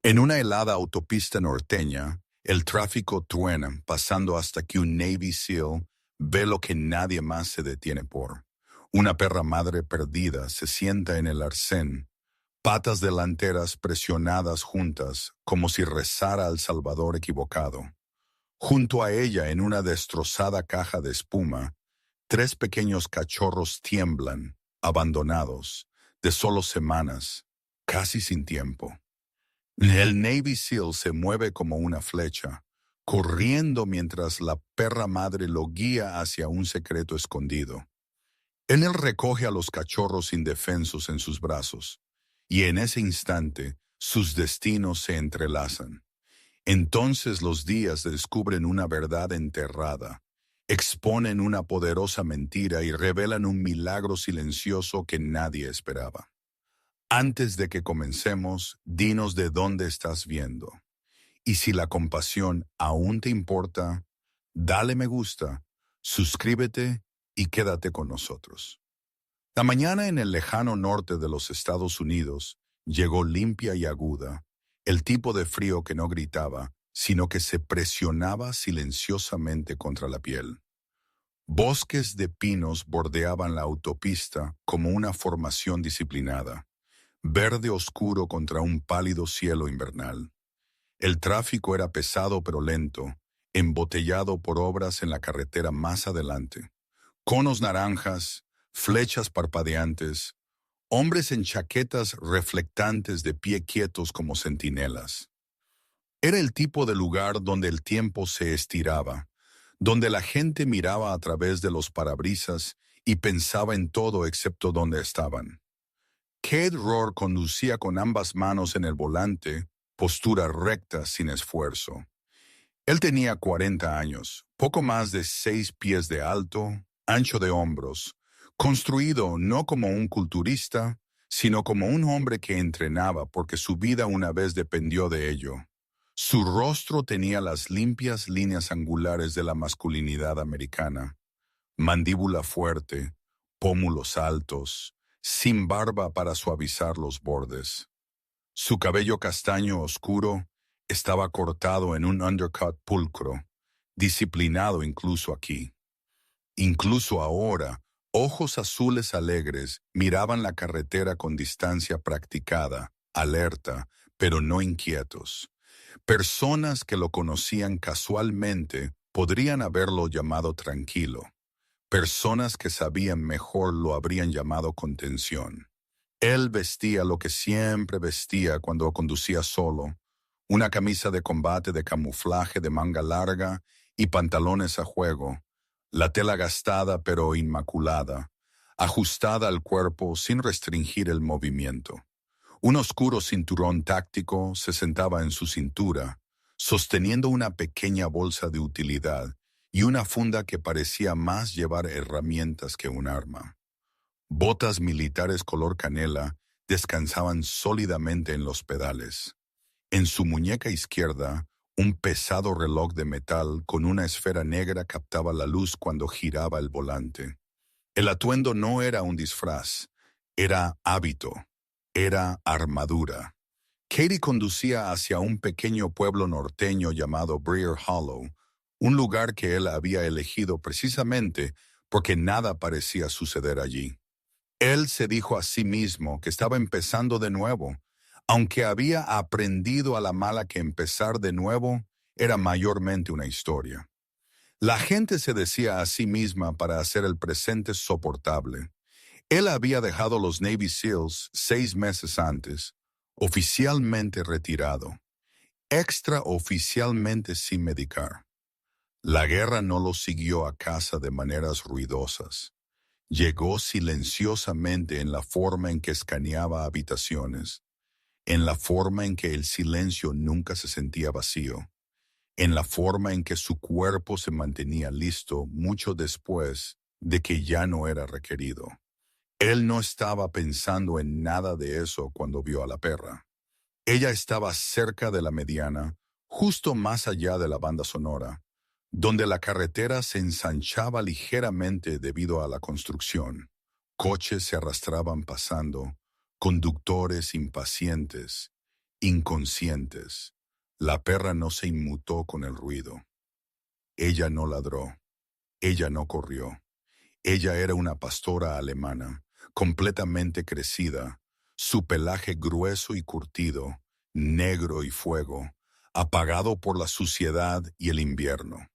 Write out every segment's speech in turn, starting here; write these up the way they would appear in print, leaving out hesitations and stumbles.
En una helada autopista norteña, el tráfico truena, pasando hasta que un Navy SEAL ve lo que nadie más se detiene por. Una perra madre perdida se sienta en el arcén, patas delanteras presionadas juntas, como si rezara al Salvador equivocado. Junto a ella, en una destrozada caja de espuma, tres pequeños cachorros tiemblan, abandonados, de solo semanas, casi sin tiempo. El Navy SEAL se mueve como una flecha, corriendo mientras la perra madre lo guía hacia un secreto escondido. Él recoge a los cachorros indefensos en sus brazos, y en ese instante sus destinos se entrelazan. Entonces los días descubren una verdad enterrada, exponen una poderosa mentira y revelan un milagro silencioso que nadie esperaba. Antes de que comencemos, dinos de dónde estás viendo. Y si la compasión aún te importa, dale me gusta, suscríbete y quédate con nosotros. La mañana en el lejano norte de los Estados Unidos llegó limpia y aguda, el tipo de frío que no gritaba, sino que se presionaba silenciosamente contra la piel. Bosques de pinos bordeaban la autopista como una formación disciplinada, verde oscuro contra un pálido cielo invernal. El tráfico era pesado pero lento, embotellado por obras en la carretera más adelante. Conos naranjas, flechas parpadeantes, hombres en chaquetas reflectantes de pie quietos como centinelas. Era el tipo de lugar donde el tiempo se estiraba, donde la gente miraba a través de los parabrisas y pensaba en todo excepto dónde estaban. Cade Rohr conducía con ambas manos en el volante, postura recta sin esfuerzo. Él tenía 40 años, poco más de 6 pies de alto, ancho de hombros, construido no como un culturista, sino como un hombre que entrenaba porque su vida una vez dependió de ello. Su rostro tenía las limpias líneas angulares de la masculinidad americana, mandíbula fuerte, pómulos altos, sin barba para suavizar los bordes. Su cabello castaño oscuro estaba cortado en un undercut pulcro, disciplinado incluso aquí. Incluso ahora, ojos azules alegres miraban la carretera con distancia practicada, alerta, pero no inquietos. Personas que lo conocían casualmente podrían haberlo llamado tranquilo. Personas que sabían mejor lo habrían llamado contención. Él vestía lo que siempre vestía cuando conducía solo, una camisa de combate de camuflaje de manga larga y pantalones a juego, la tela gastada pero inmaculada, ajustada al cuerpo sin restringir el movimiento. Un oscuro cinturón táctico se sentaba en su cintura, sosteniendo una pequeña bolsa de utilidad y una funda que parecía más llevar herramientas que un arma. Botas militares color canela descansaban sólidamente en los pedales. En su muñeca izquierda, un pesado reloj de metal con una esfera negra captaba la luz cuando giraba el volante. El atuendo no era un disfraz, era hábito, era armadura. Katie conducía hacia un pequeño pueblo norteño llamado Briar Hollow, un lugar que él había elegido precisamente porque nada parecía suceder allí. Él se dijo a sí mismo que estaba empezando de nuevo, aunque había aprendido a la mala que empezar de nuevo era mayormente una historia. La gente se decía a sí misma para hacer el presente soportable. Él había dejado los Navy SEALs 6 meses antes, oficialmente retirado, extraoficialmente sin medicar. La guerra no lo siguió a casa de maneras ruidosas. Llegó silenciosamente en la forma en que escaneaba habitaciones, en la forma en que el silencio nunca se sentía vacío, en la forma en que su cuerpo se mantenía listo mucho después de que ya no era requerido. Él no estaba pensando en nada de eso cuando vio a la perra. Ella estaba cerca de la mediana, justo más allá de la banda sonora, donde la carretera se ensanchaba ligeramente debido a la construcción. Coches se arrastraban pasando, conductores impacientes, inconscientes. La perra no se inmutó con el ruido. Ella no ladró. Ella no corrió. Ella era una pastora alemana, completamente crecida, su pelaje grueso y curtido, negro y fuego, apagado por la suciedad y el invierno.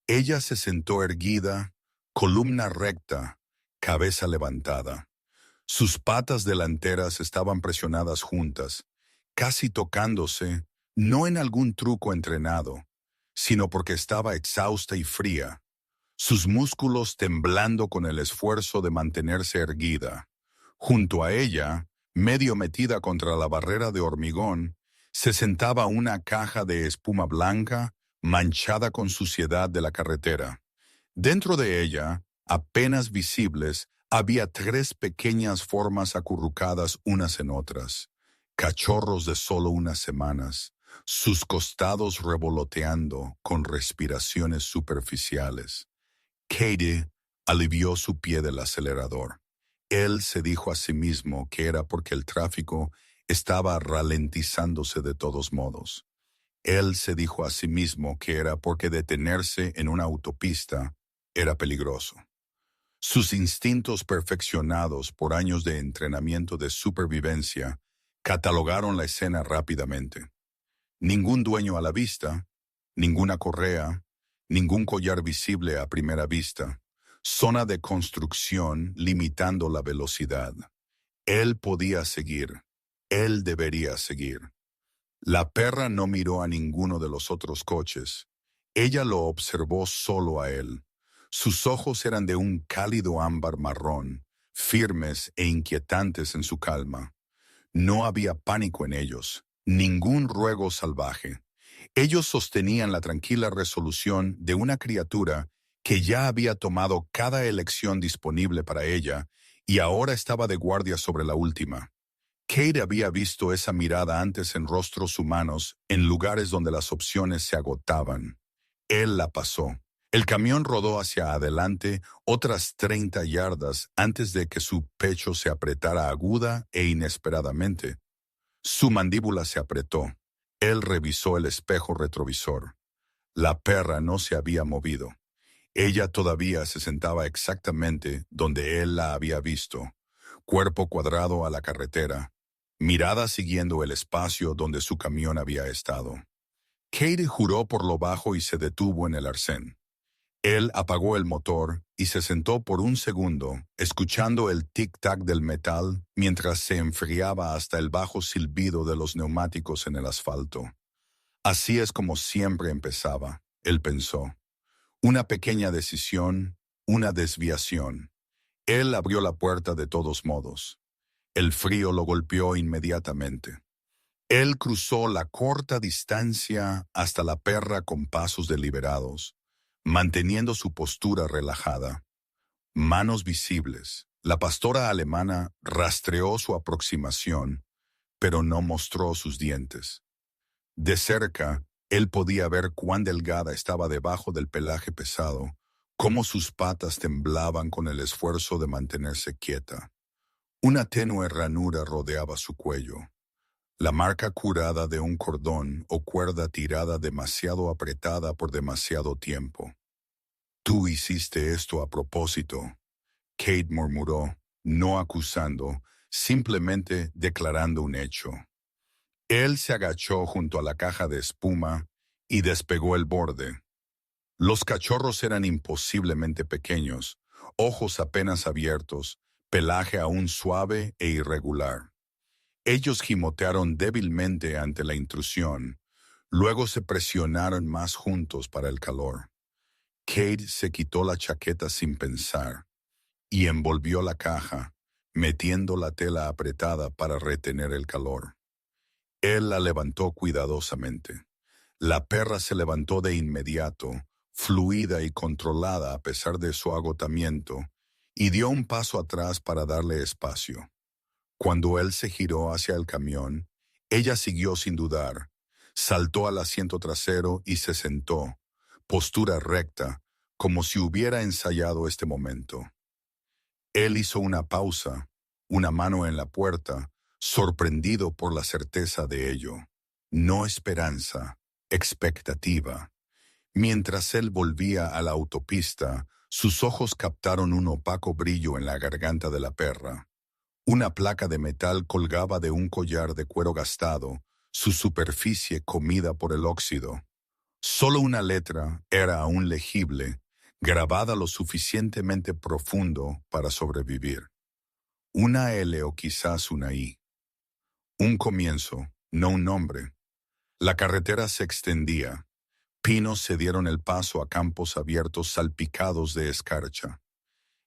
Ella se sentó erguida, columna recta, cabeza levantada. Sus patas delanteras estaban presionadas juntas, casi tocándose, no en algún truco entrenado, sino porque estaba exhausta y fría, sus músculos temblando con el esfuerzo de mantenerse erguida. Junto a ella, medio metida contra la barrera de hormigón, se sentaba una caja de espuma blanca manchada con suciedad de la carretera. Dentro de ella, apenas visibles, había tres pequeñas formas acurrucadas unas en otras, cachorros de solo unas semanas, sus costados revoloteando con respiraciones superficiales. Katie alivió su pie del acelerador. Él se dijo a sí mismo que era porque el tráfico estaba ralentizándose de todos modos. Él se dijo a sí mismo que era porque detenerse en una autopista era peligroso. Sus instintos perfeccionados por años de entrenamiento de supervivencia catalogaron la escena rápidamente. Ningún dueño a la vista, ninguna correa, ningún collar visible a primera vista, zona de construcción limitando la velocidad. Él podía seguir, él debería seguir. La perra no miró a ninguno de los otros coches. Ella lo observó solo a él. Sus ojos eran de un cálido ámbar marrón, firmes e inquietantes en su calma. No había pánico en ellos, ningún ruego salvaje. Ellos sostenían la tranquila resolución de una criatura que ya había tomado cada elección disponible para ella y ahora estaba de guardia sobre la última. Kate había visto esa mirada antes en rostros humanos en lugares donde las opciones se agotaban. Él la pasó. El camión rodó hacia adelante otras 30 yardas antes de que su pecho se apretara aguda e inesperadamente. Su mandíbula se apretó. Él revisó el espejo retrovisor. La perra no se había movido. Ella todavía se sentaba exactamente donde él la había visto, cuerpo cuadrado a la carretera, mirada siguiendo el espacio donde su camión había estado. Katie juró por lo bajo y se detuvo en el arcén. Él apagó el motor y se sentó por un segundo, escuchando el tic-tac del metal mientras se enfriaba hasta el bajo silbido de los neumáticos en el asfalto. Así es como siempre empezaba, él pensó. Una pequeña decisión, una desviación. Él abrió la puerta de todos modos. El frío lo golpeó inmediatamente. Él cruzó la corta distancia hasta la perra con pasos deliberados, manteniendo su postura relajada. Manos visibles. La pastora alemana rastreó su aproximación, pero no mostró sus dientes. De cerca, él podía ver cuán delgada estaba debajo del pelaje pesado, cómo sus patas temblaban con el esfuerzo de mantenerse quieta. Una tenue ranura rodeaba su cuello, la marca curada de un cordón o cuerda tirada demasiado apretada por demasiado tiempo. «Tú hiciste esto a propósito», Kate murmuró, no acusando, simplemente declarando un hecho. Él se agachó junto a la caja de espuma y despegó el borde. Los cachorros eran imposiblemente pequeños, ojos apenas abiertos, pelaje aún suave e irregular. Ellos gimotearon débilmente ante la intrusión, luego se presionaron más juntos para el calor. Kate se quitó la chaqueta sin pensar y envolvió la caja, metiendo la tela apretada para retener el calor. Él la levantó cuidadosamente. La perra se levantó de inmediato, fluida y controlada a pesar de su agotamiento, y dio un paso atrás para darle espacio. Cuando él se giró hacia el camión, ella siguió sin dudar, saltó al asiento trasero y se sentó, postura recta, como si hubiera ensayado este momento. Él hizo una pausa, una mano en la puerta, sorprendido por la certeza de ello. No esperanza, expectativa. Mientras él volvía a la autopista, sus ojos captaron un opaco brillo en la garganta de la perra. Una placa de metal colgaba de un collar de cuero gastado, su superficie comida por el óxido. Solo una letra era aún legible, grabada lo suficientemente profundo para sobrevivir. Una L o quizás una I. Un comienzo, no un nombre. La carretera se extendía. Pinos cedieron el paso a campos abiertos salpicados de escarcha.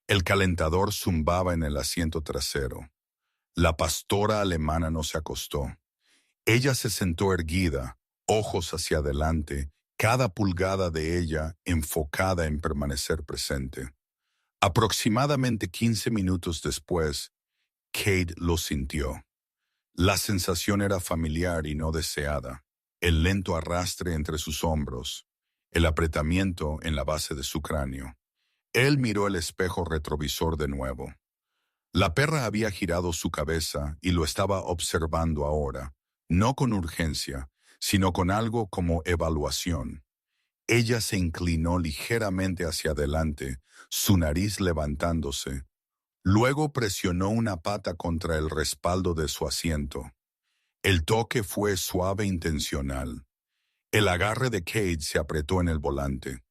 El calentador zumbaba en el asiento trasero. La pastora alemana no se acostó. Ella se sentó erguida, ojos hacia adelante, cada pulgada de ella enfocada en permanecer presente. Aproximadamente 15 minutos después, Kate lo sintió. La sensación era familiar y no deseada. El lento arrastre entre sus hombros, el apretamiento en la base de su cráneo. Él miró el espejo retrovisor de nuevo. La perra había girado su cabeza y lo estaba observando ahora, no con urgencia, sino con algo como evaluación. Ella se inclinó ligeramente hacia adelante, su nariz levantándose. Luego presionó una pata contra el respaldo de su asiento. El toque fue suave e intencional. El agarre de Kate se apretó en el volante.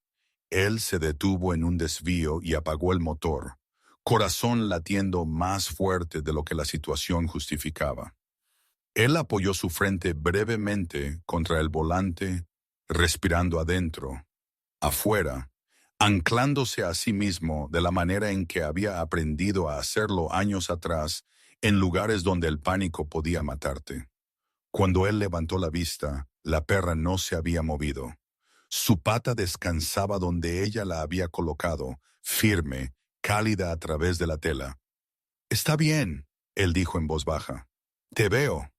Él se detuvo en un desvío y apagó el motor, corazón latiendo más fuerte de lo que la situación justificaba. Él apoyó su frente brevemente contra el volante, respirando adentro, afuera, anclándose a sí mismo de la manera en que había aprendido a hacerlo años atrás en lugares donde el pánico podía matarte. Cuando él levantó la vista, la perra no se había movido. Su pata descansaba donde ella la había colocado, firme, cálida a través de la tela. «Está bien», él dijo en voz baja. «Te veo».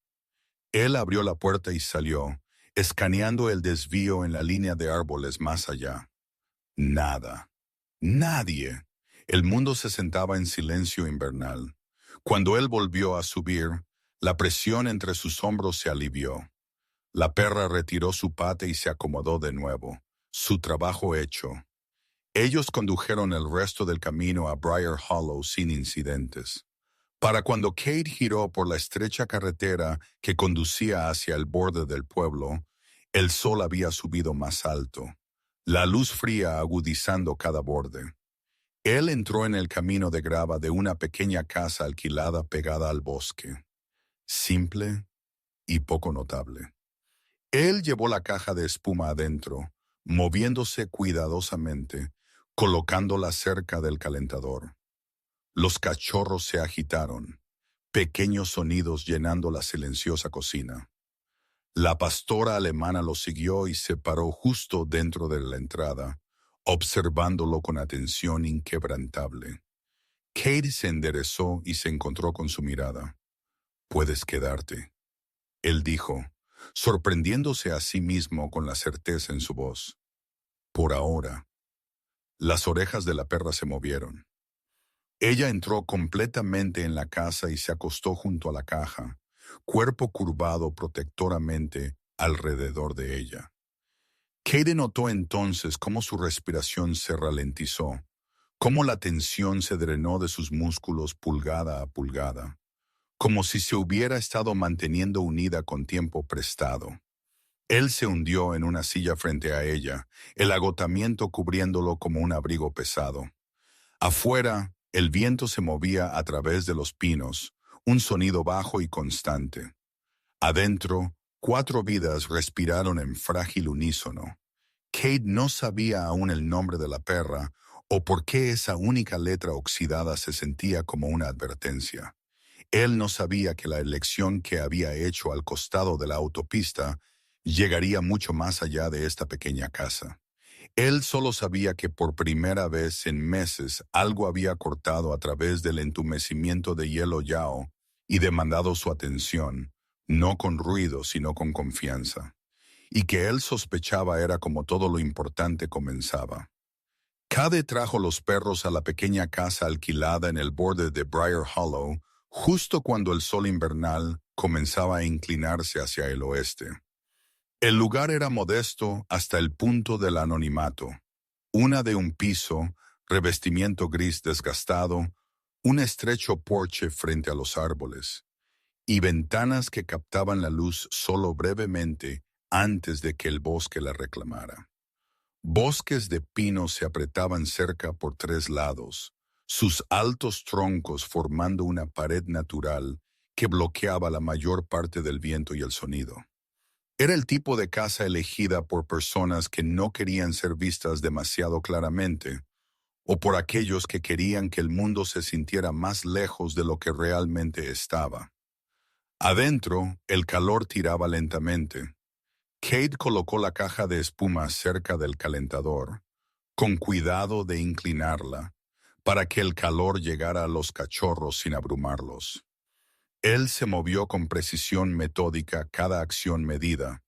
Él abrió la puerta y salió, escaneando el desvío en la línea de árboles más allá. Nada. Nadie. El mundo se sentaba en silencio invernal. Cuando él volvió a subir, la presión entre sus hombros se alivió. La perra retiró su pata y se acomodó de nuevo. Su trabajo hecho. Ellos condujeron el resto del camino a Briar Hollow sin incidentes. Para cuando Kate giró por la estrecha carretera que conducía hacia el borde del pueblo, el sol había subido más alto, la luz fría agudizando cada borde. Él entró en el camino de grava de una pequeña casa alquilada pegada al bosque. Simple y poco notable. Él llevó la caja de espuma adentro, moviéndose cuidadosamente, colocándola cerca del calentador. Los cachorros se agitaron, pequeños sonidos llenando la silenciosa cocina. La pastora alemana lo siguió y se paró justo dentro de la entrada, observándolo con atención inquebrantable. Kate se enderezó y se encontró con su mirada. «Puedes quedarte», él dijo, sorprendiéndose a sí mismo con la certeza en su voz. «Por ahora». Las orejas de la perra se movieron. Ella entró completamente en la casa y se acostó junto a la caja, cuerpo curvado protectoramente alrededor de ella. Kate notó entonces cómo su respiración se ralentizó, cómo la tensión se drenó de sus músculos pulgada a pulgada, como si se hubiera estado manteniendo unida con tiempo prestado. Él se hundió en una silla frente a ella, el agotamiento cubriéndolo como un abrigo pesado. Afuera, el viento se movía a través de los pinos, un sonido bajo y constante. Adentro, 4 vidas respiraron en frágil unísono. Kate no sabía aún el nombre de la perra o por qué esa única letra oxidada se sentía como una advertencia. Él no sabía que la elección que había hecho al costado de la autopista llegaría mucho más allá de esta pequeña casa. Él solo sabía que por primera vez en meses algo había cortado a través del entumecimiento de hielo Yao y demandado su atención, no con ruido sino con confianza, y que él sospechaba era como todo lo importante comenzaba. Cade trajo los perros a la pequeña casa alquilada en el borde de Briar Hollow justo cuando el sol invernal comenzaba a inclinarse hacia el oeste. El lugar era modesto hasta el punto del anonimato. Una de un piso, revestimiento gris desgastado, un estrecho porche frente a los árboles, y ventanas que captaban la luz solo brevemente antes de que el bosque la reclamara. Bosques de pinos se apretaban cerca por tres lados, sus altos troncos formando una pared natural que bloqueaba la mayor parte del viento y el sonido. Era el tipo de casa elegida por personas que no querían ser vistas demasiado claramente, o por aquellos que querían que el mundo se sintiera más lejos de lo que realmente estaba. Adentro, el calor tiraba lentamente. Kate colocó la caja de espuma cerca del calentador, con cuidado de inclinarla, para que el calor llegara a los cachorros sin abrumarlos. Él se movió con precisión metódica cada acción medida,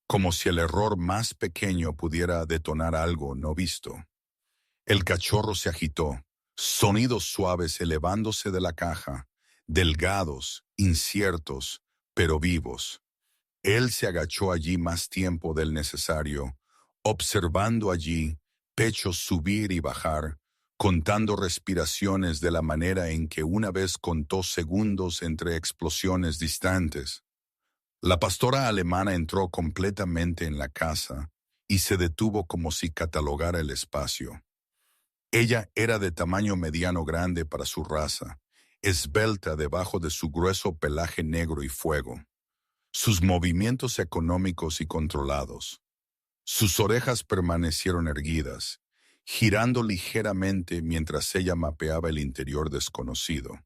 como si el error más pequeño pudiera detonar algo no visto. El cachorro se agitó, sonidos suaves elevándose de la caja, delgados, inciertos, pero vivos. Él se agachó allí más tiempo del necesario, observando allí pechos subir y bajar, contando respiraciones de la manera en que una vez contó segundos entre explosiones distantes. La pastora alemana entró completamente en la casa y se detuvo como si catalogara el espacio. Ella era de tamaño mediano grande para su raza, esbelta debajo de su grueso pelaje negro y fuego. Sus movimientos económicos y controlados. Sus orejas permanecieron erguidas, girando ligeramente mientras ella mapeaba el interior desconocido.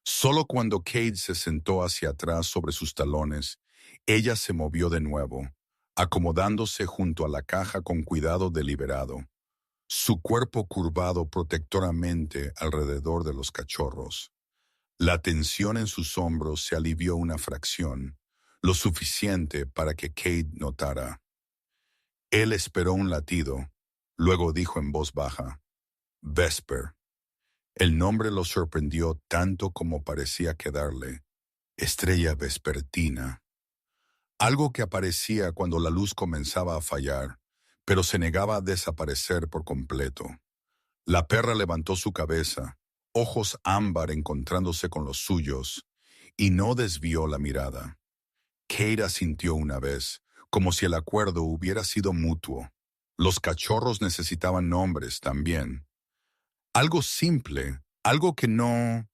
Solo cuando Kate se sentó hacia atrás sobre sus talones, ella se movió de nuevo, acomodándose junto a la caja con cuidado deliberado, su cuerpo curvado protectoramente alrededor de los cachorros. La tensión en sus hombros se alivió una fracción, lo suficiente para que Kate notara. Él esperó un latido, luego dijo en voz baja, Vesper. El nombre lo sorprendió tanto como parecía quedarle. Estrella vespertina. Algo que aparecía cuando la luz comenzaba a fallar, pero se negaba a desaparecer por completo. La perra levantó su cabeza, ojos ámbar encontrándose con los suyos, y no desvió la mirada. Kate asintió una vez, como si el acuerdo hubiera sido mutuo. Los cachorros necesitaban nombres también. Algo simple, algo que no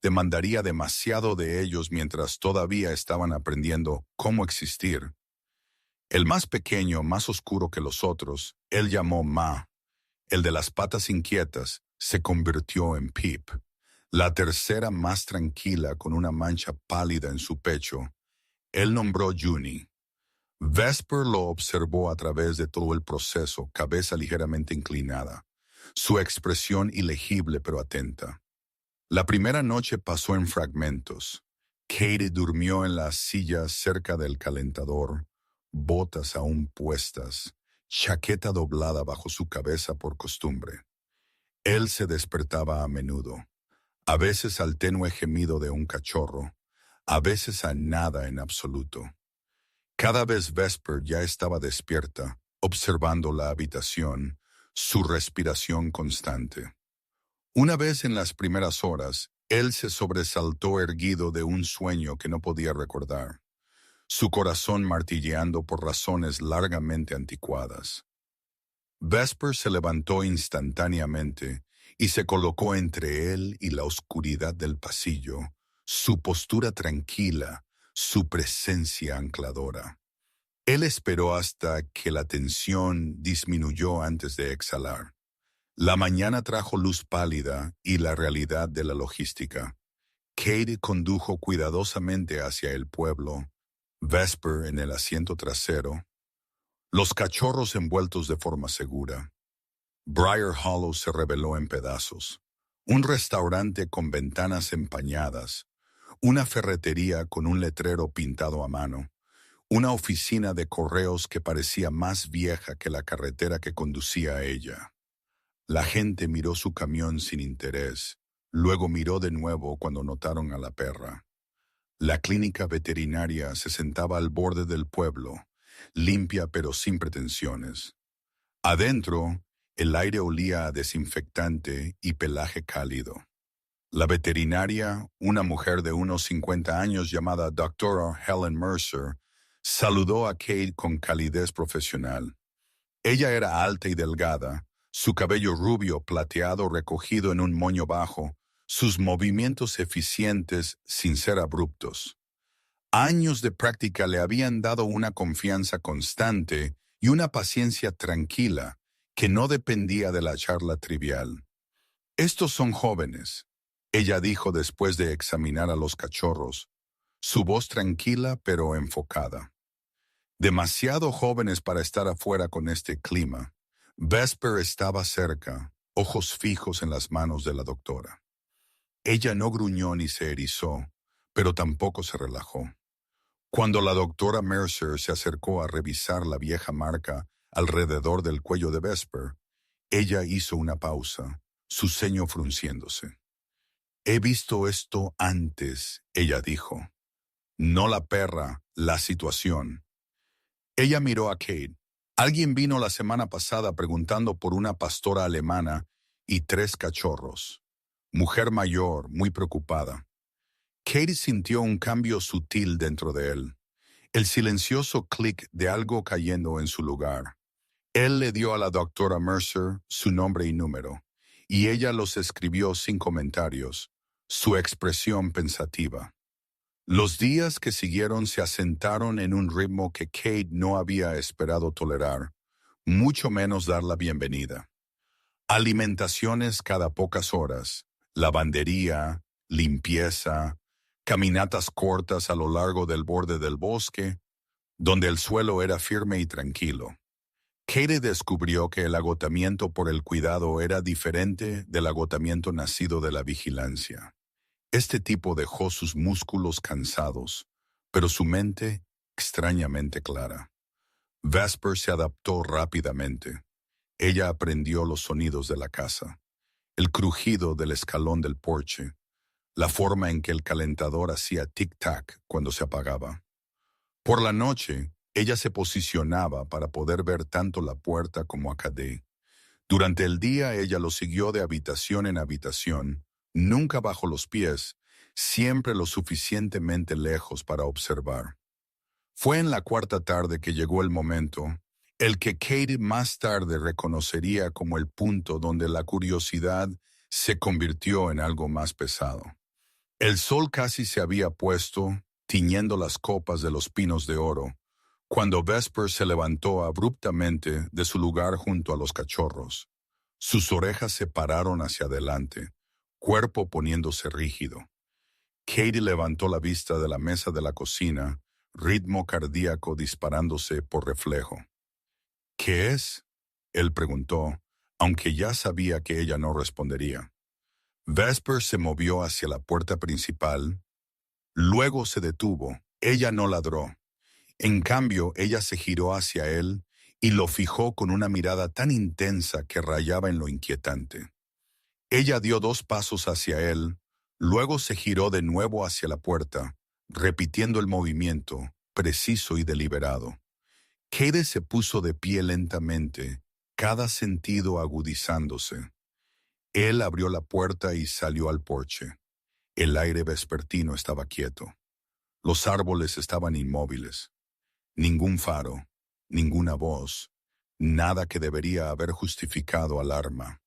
demandaría demasiado de ellos mientras todavía estaban aprendiendo cómo existir. El más pequeño, más oscuro que los otros, él llamó Ma. El de las patas inquietas se convirtió en Pip. La tercera, más tranquila, con una mancha pálida en su pecho, él nombró Junie. Vesper lo observó a través de todo el proceso, cabeza ligeramente inclinada, su expresión ilegible pero atenta. La primera noche pasó en fragmentos. Kate durmió en la silla cerca del calentador, botas aún puestas, chaqueta doblada bajo su cabeza por costumbre. Él se despertaba a menudo, a veces al tenue gemido de un cachorro, a veces a nada en absoluto. Cada vez Vesper ya estaba despierta, observando la habitación, su respiración constante. Una vez en las primeras horas, él se sobresaltó erguido de un sueño que no podía recordar, su corazón martilleando por razones largamente anticuadas. Vesper se levantó instantáneamente y se colocó entre él y la oscuridad del pasillo, su postura tranquila, su presencia ancladora. Él esperó hasta que la tensión disminuyó antes de exhalar. La mañana trajo luz pálida y la realidad de la logística. Kate condujo cuidadosamente hacia el pueblo, Vesper en el asiento trasero, los cachorros envueltos de forma segura. Briar Hollow se reveló en pedazos. Un restaurante con ventanas empañadas, una ferretería con un letrero pintado a mano, una oficina de correos que parecía más vieja que la carretera que conducía a ella. La gente miró su camión sin interés, Luego miró de nuevo cuando notaron a la perra. La clínica veterinaria se sentaba al borde del pueblo, limpia pero sin pretensiones. Adentro, el aire olía a desinfectante y pelaje cálido. La veterinaria, una mujer de unos 50 años llamada Dra. Helen Mercer, saludó a Kate con calidez profesional. Ella era alta y delgada, su cabello rubio plateado recogido en un moño bajo, sus movimientos eficientes sin ser abruptos. Años de práctica le habían dado una confianza constante y una paciencia tranquila que no dependía de la charla trivial. Estos son jóvenes, ella dijo después de examinar a los cachorros, su voz tranquila pero enfocada. Demasiado jóvenes para estar afuera con este clima. Vesper estaba cerca, ojos fijos en las manos de la doctora. Ella no gruñó ni se erizó, pero tampoco se relajó. Cuando la doctora Mercer se acercó a revisar la vieja marca alrededor del cuello de Vesper, ella hizo una pausa, su ceño frunciéndose. He visto esto antes, ella dijo. No la perra, la situación. Ella miró a Kate. Alguien vino la semana pasada preguntando por una pastora alemana y 3 cachorros. Mujer mayor, muy preocupada. Kate sintió un cambio sutil dentro de él. El silencioso clic de algo cayendo en su lugar. Él le dio a la doctora Mercer su nombre y número, y ella los escribió sin comentarios, su expresión pensativa. Los días que siguieron se asentaron en un ritmo que Kate no había esperado tolerar, mucho menos dar la bienvenida. Alimentaciones cada pocas horas, lavandería, limpieza, caminatas cortas a lo largo del borde del bosque, donde el suelo era firme y tranquilo. Kate descubrió que el agotamiento por el cuidado era diferente del agotamiento nacido de la vigilancia. Este tipo dejó sus músculos cansados, pero su mente extrañamente clara. Vesper se adaptó rápidamente. Ella aprendió los sonidos de la casa, el crujido del escalón del porche, la forma en que el calentador hacía tic-tac cuando se apagaba. Por la noche, ella se posicionaba para poder ver tanto la puerta como a Cadet. Durante el día ella lo siguió de habitación en habitación, nunca bajo los pies, siempre lo suficientemente lejos para observar. Fue en la 4ª tarde que llegó el momento, el que Kate más tarde reconocería como el punto donde la curiosidad se convirtió en algo más pesado. El sol casi se había puesto, tiñendo las copas de los pinos de oro, cuando Vesper se levantó abruptamente de su lugar junto a los cachorros. Sus orejas se pararon hacia adelante, cuerpo poniéndose rígido. Katie levantó la vista de la mesa de la cocina, ritmo cardíaco disparándose por reflejo. ¿Qué es? Él preguntó, aunque ya sabía que ella no respondería. Vesper se movió hacia la puerta principal. Luego se detuvo. Ella no ladró. En cambio, ella se giró hacia él y lo fijó con una mirada tan intensa que rayaba en lo inquietante. Ella dio 2 pasos hacia él, luego se giró de nuevo hacia la puerta, repitiendo el movimiento, preciso y deliberado. Kate se puso de pie lentamente, cada sentido agudizándose. Él abrió la puerta y salió al porche. El aire vespertino estaba quieto. Los árboles estaban inmóviles. Ningún faro, ninguna voz, nada que debería haber justificado alarma.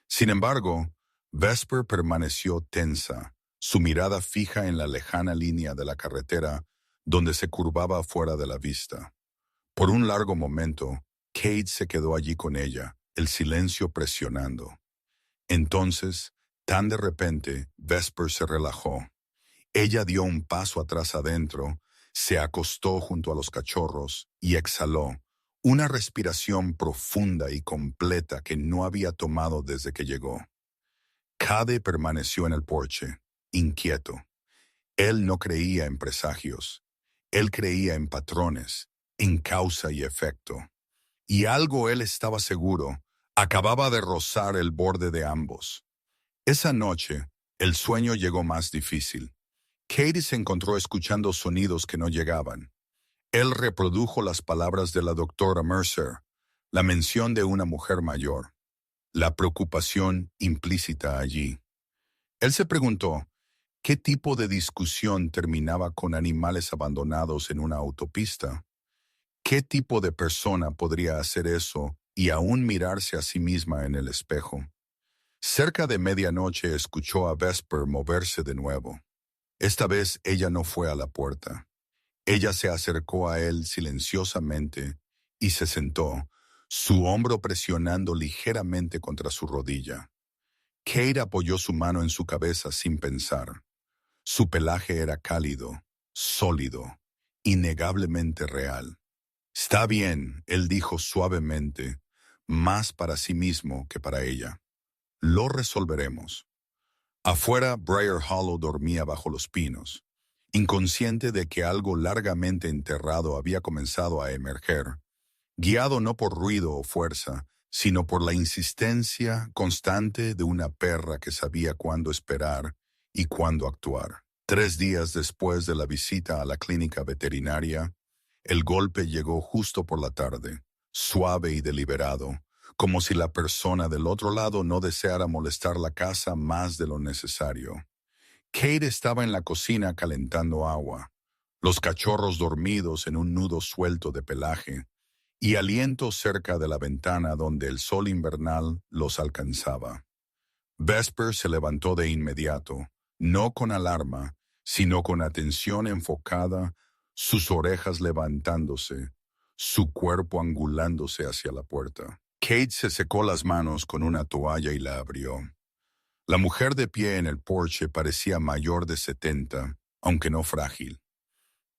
Sin embargo, Vesper permaneció tensa, su mirada fija en la lejana línea de la carretera donde se curvaba fuera de la vista. Por un largo momento, Kate se quedó allí con ella, el silencio presionando. Entonces, tan de repente, Vesper se relajó. Ella dio un paso atrás adentro, se acostó junto a los cachorros y exhaló, una respiración profunda y completa que no había tomado desde que llegó. Cade permaneció en el porche, inquieto. Él no creía en presagios. Él creía en patrones, en causa y efecto. Y algo él estaba seguro, acababa de rozar el borde de ambos. Esa noche, El sueño llegó más difícil. Katie se encontró escuchando sonidos que no llegaban. Él reprodujo las palabras de la doctora Mercer, la mención de una mujer mayor, la preocupación implícita allí. Él se preguntó, ¿qué tipo de discusión terminaba con animales abandonados en una autopista? ¿Qué tipo de persona podría hacer eso y aún mirarse a sí misma en el espejo? Cerca de medianoche escuchó a Vesper moverse de nuevo. Esta vez ella no fue a la puerta. Ella se acercó a él silenciosamente y se sentó, su hombro presionando ligeramente contra su rodilla. Kate apoyó su mano en su cabeza sin pensar. Su pelaje era cálido, sólido, innegablemente real. Está bien, él dijo suavemente, más para sí mismo que para ella. Lo resolveremos. Afuera, Briar Hollow dormía bajo los pinos, inconsciente de que algo largamente enterrado había comenzado a emerger, guiado no por ruido o fuerza, sino por la insistencia constante de una perra que sabía cuándo esperar y cuándo actuar. 3 días después de la visita a la clínica veterinaria, el golpe llegó justo por la tarde, suave y deliberado, como si la persona del otro lado no deseara molestar la casa más de lo necesario. Kate estaba en la cocina calentando agua, los cachorros dormidos en un nudo suelto de pelaje, y aliento cerca de la ventana donde el sol invernal los alcanzaba. Vesper se levantó de inmediato, no con alarma, sino con atención enfocada, sus orejas levantándose, su cuerpo angulándose hacia la puerta. Kate se secó las manos con una toalla y la abrió. La mujer de pie en el porche parecía mayor de 70, aunque no frágil.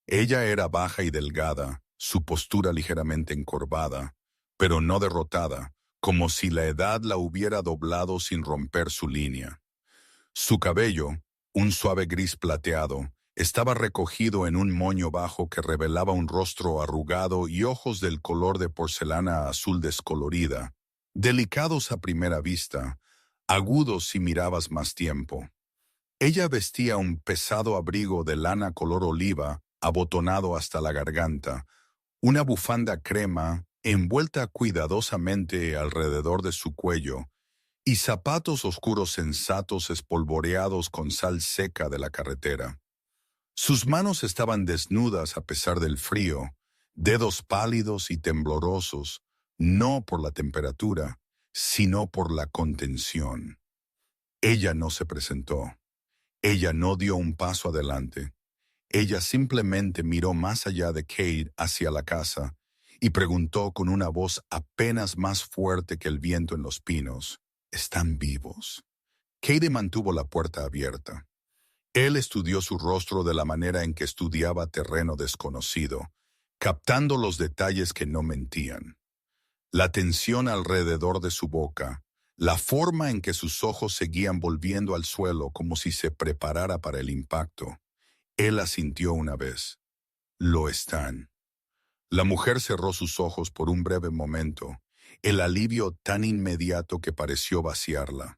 Ella era baja y delgada, su postura ligeramente encorvada, pero no derrotada, como si la edad la hubiera doblado sin romper su línea. Su cabello, un suave gris plateado, estaba recogido en un moño bajo que revelaba un rostro arrugado y ojos del color de porcelana azul descolorida, delicados a primera vista, agudos si mirabas más tiempo. Ella vestía un pesado abrigo de lana color oliva, abotonado hasta la garganta, una bufanda crema envuelta cuidadosamente alrededor de su cuello, y zapatos oscuros sensatos espolvoreados con sal seca de la carretera. Sus manos estaban desnudas a pesar del frío, dedos pálidos y temblorosos, no por la temperatura, sino por la contención. Ella no se presentó. Ella no dio un paso adelante. Ella simplemente miró más allá de Kate hacia la casa y preguntó con una voz apenas más fuerte que el viento en los pinos, ¿están vivos? Kate mantuvo la puerta abierta. Él estudió su rostro de la manera en que estudiaba terreno desconocido, captando los detalles que no mentían. La tensión alrededor de su boca, la forma en que sus ojos seguían volviendo al suelo como si se preparara para el impacto. Él asintió una vez. Lo están. La mujer cerró sus ojos por un breve momento, el alivio tan inmediato que pareció vaciarla.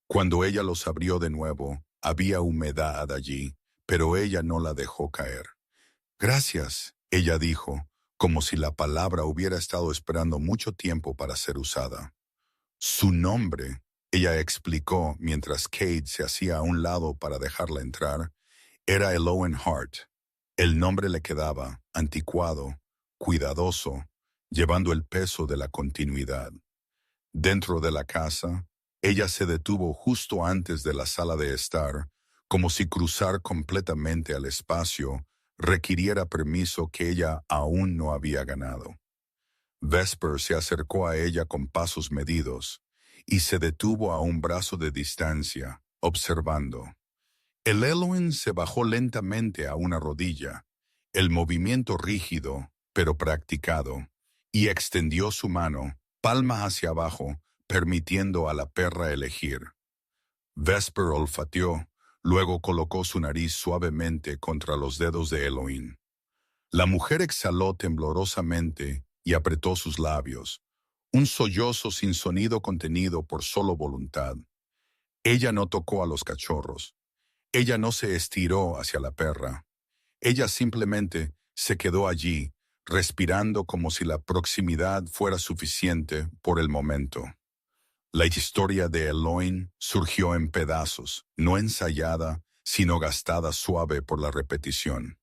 Cuando ella los abrió de nuevo, había humedad allí, pero ella no la dejó caer. Gracias, ella dijo, como si la palabra hubiera estado esperando mucho tiempo para ser usada. Su nombre, ella explicó mientras Kate se hacía a un lado para dejarla entrar, era Elowen Hart. El nombre le quedaba, anticuado, cuidadoso, llevando el peso de la continuidad. Dentro de la casa, ella se detuvo justo antes de la sala de estar, como si cruzar completamente al espacio requiriera permiso que ella aún no había ganado. Vesper se acercó a ella con pasos medidos y se detuvo a un brazo de distancia, observando. El Elowen se bajó lentamente a una rodilla, el movimiento rígido, pero practicado, y extendió su mano, palma hacia abajo, permitiendo a la perra elegir. Vesper olfateó, luego colocó su nariz suavemente contra los dedos de Elowen. La mujer exhaló temblorosamente y apretó sus labios, un sollozo sin sonido contenido por solo voluntad. Ella no tocó a los cachorros. Ella no se estiró hacia la perra. Ella simplemente se quedó allí, respirando como si la proximidad fuera suficiente por el momento. La historia de Eloin surgió en pedazos, no ensayada, sino gastada suave por la repetición.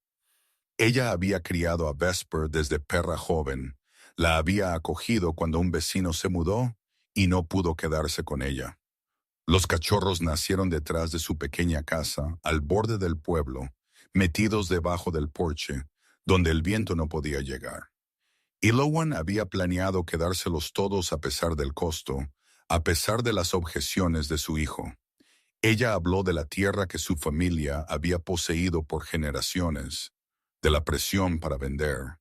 Ella había criado a Vesper desde perra joven, la había acogido cuando un vecino se mudó y no pudo quedarse con ella. Los cachorros nacieron detrás de su pequeña casa, al borde del pueblo, metidos debajo del porche, donde el viento no podía llegar. Elowan había planeado quedárselos todos a pesar del costo, a pesar de las objeciones de su hijo. Ella habló de la tierra que su familia había poseído por generaciones, de la presión para vender,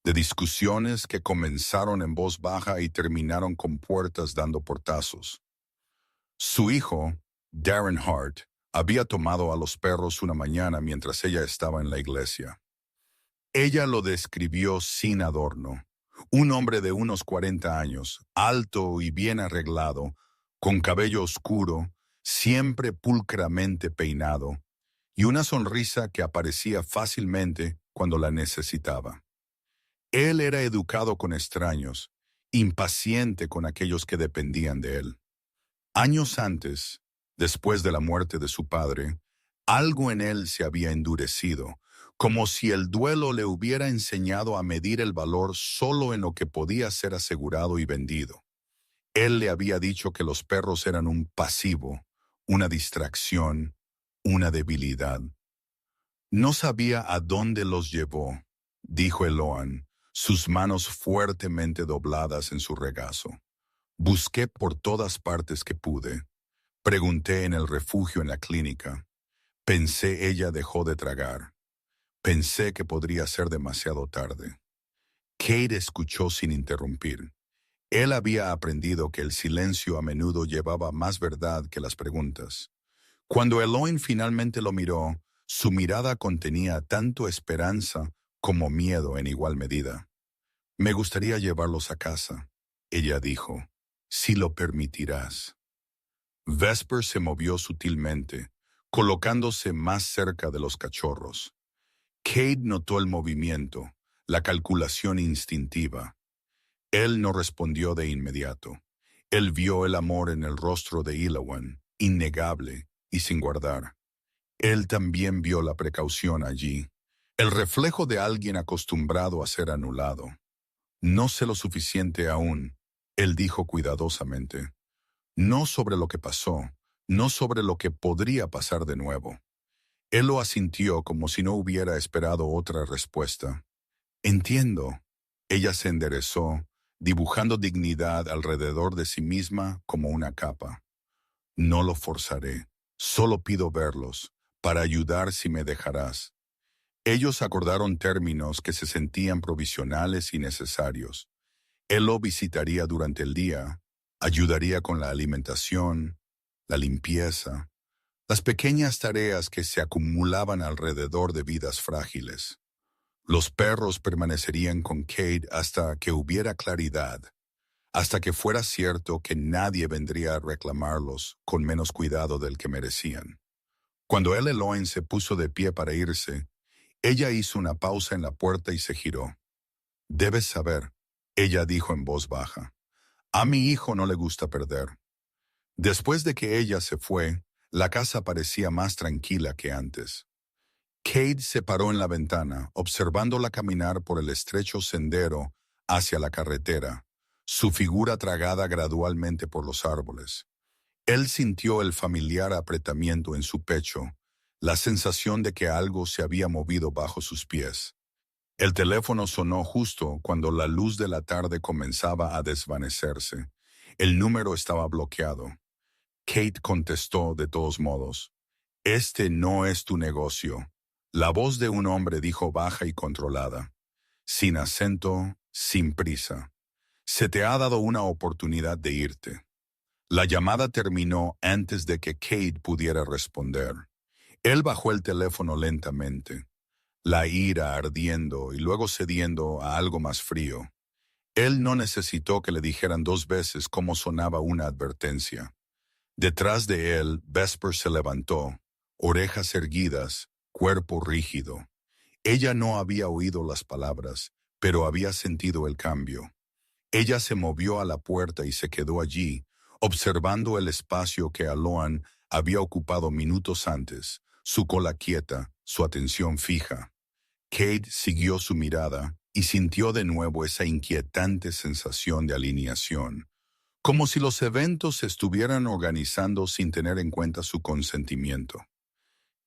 de discusiones que comenzaron en voz baja y terminaron con puertas dando portazos. Su hijo, Darren Hart, había tomado a los perros una mañana mientras ella estaba en la iglesia. Ella lo describió sin adorno. Un hombre de unos 40 años, alto y bien arreglado, con cabello oscuro, siempre pulcramente peinado, y una sonrisa que aparecía fácilmente cuando la necesitaba. Él era educado con extraños, impaciente con aquellos que dependían de él. Años antes, después de la muerte de su padre, algo en él se había endurecido, como si el duelo le hubiera enseñado a medir el valor solo en lo que podía ser asegurado y vendido. Él le había dicho que los perros eran un pasivo, una distracción, una debilidad. No sabía a dónde los llevó, dijo Eloan, sus manos fuertemente dobladas en su regazo. Busqué por todas partes que pude. Pregunté en el refugio en la clínica. Pensé ella dejó de tragar. Pensé que podría ser demasiado tarde. Kate escuchó sin interrumpir. Él había aprendido que el silencio a menudo llevaba más verdad que las preguntas. Cuando Eloin finalmente lo miró, su mirada contenía tanto esperanza como miedo en igual medida. Me gustaría llevarlos a casa, ella dijo, si lo permitirás. Vesper se movió sutilmente, colocándose más cerca de los cachorros. Kate notó el movimiento, la calculación instintiva. Él no respondió de inmediato. Él vio el amor en el rostro de Elowan, innegable y sin guardar. Él también vio la precaución allí, el reflejo de alguien acostumbrado a ser anulado. No sé lo suficiente aún, él dijo cuidadosamente. No sobre lo que pasó, no sobre lo que podría pasar de nuevo. Él lo asintió como si no hubiera esperado otra respuesta. Entiendo. Ella se enderezó, dibujando dignidad alrededor de sí misma como una capa. No lo forzaré, solo pido verlos, para ayudar si me dejarás. Ellos acordaron términos que se sentían provisionales y necesarios. Él lo visitaría durante el día, ayudaría con la alimentación, la limpieza, las pequeñas tareas que se acumulaban alrededor de vidas frágiles. Los perros permanecerían con Kate hasta que hubiera claridad, hasta que fuera cierto que nadie vendría a reclamarlos con menos cuidado del que merecían. Cuando Eloin se puso de pie para irse, ella hizo una pausa en la puerta y se giró. Debes saber, ella dijo en voz baja, a mi hijo no le gusta perder. Después de que ella se fue, la casa parecía más tranquila que antes. Kate se paró en la ventana, observándola caminar por el estrecho sendero hacia la carretera, su figura tragada gradualmente por los árboles. Él sintió el familiar apretamiento en su pecho, la sensación de que algo se había movido bajo sus pies. El teléfono sonó justo cuando la luz de la tarde comenzaba a desvanecerse. El número estaba bloqueado. Kate contestó de todos modos. Este no es tu negocio. La voz de un hombre dijo baja y controlada. Sin acento, sin prisa. Se te ha dado una oportunidad de irte. La llamada terminó antes de que Kate pudiera responder. Él bajó el teléfono lentamente, la ira ardiendo y luego cediendo a algo más frío. Él no necesitó que le dijeran 2 veces cómo sonaba una advertencia. Detrás de él, Vesper se levantó, orejas erguidas, cuerpo rígido. Ella no había oído las palabras, pero había sentido el cambio. Ella se movió a la puerta y se quedó allí, observando el espacio que Aloan había ocupado minutos antes, su cola quieta, su atención fija. Kate siguió su mirada y sintió de nuevo esa inquietante sensación de alineación, como si los eventos se estuvieran organizando sin tener en cuenta su consentimiento.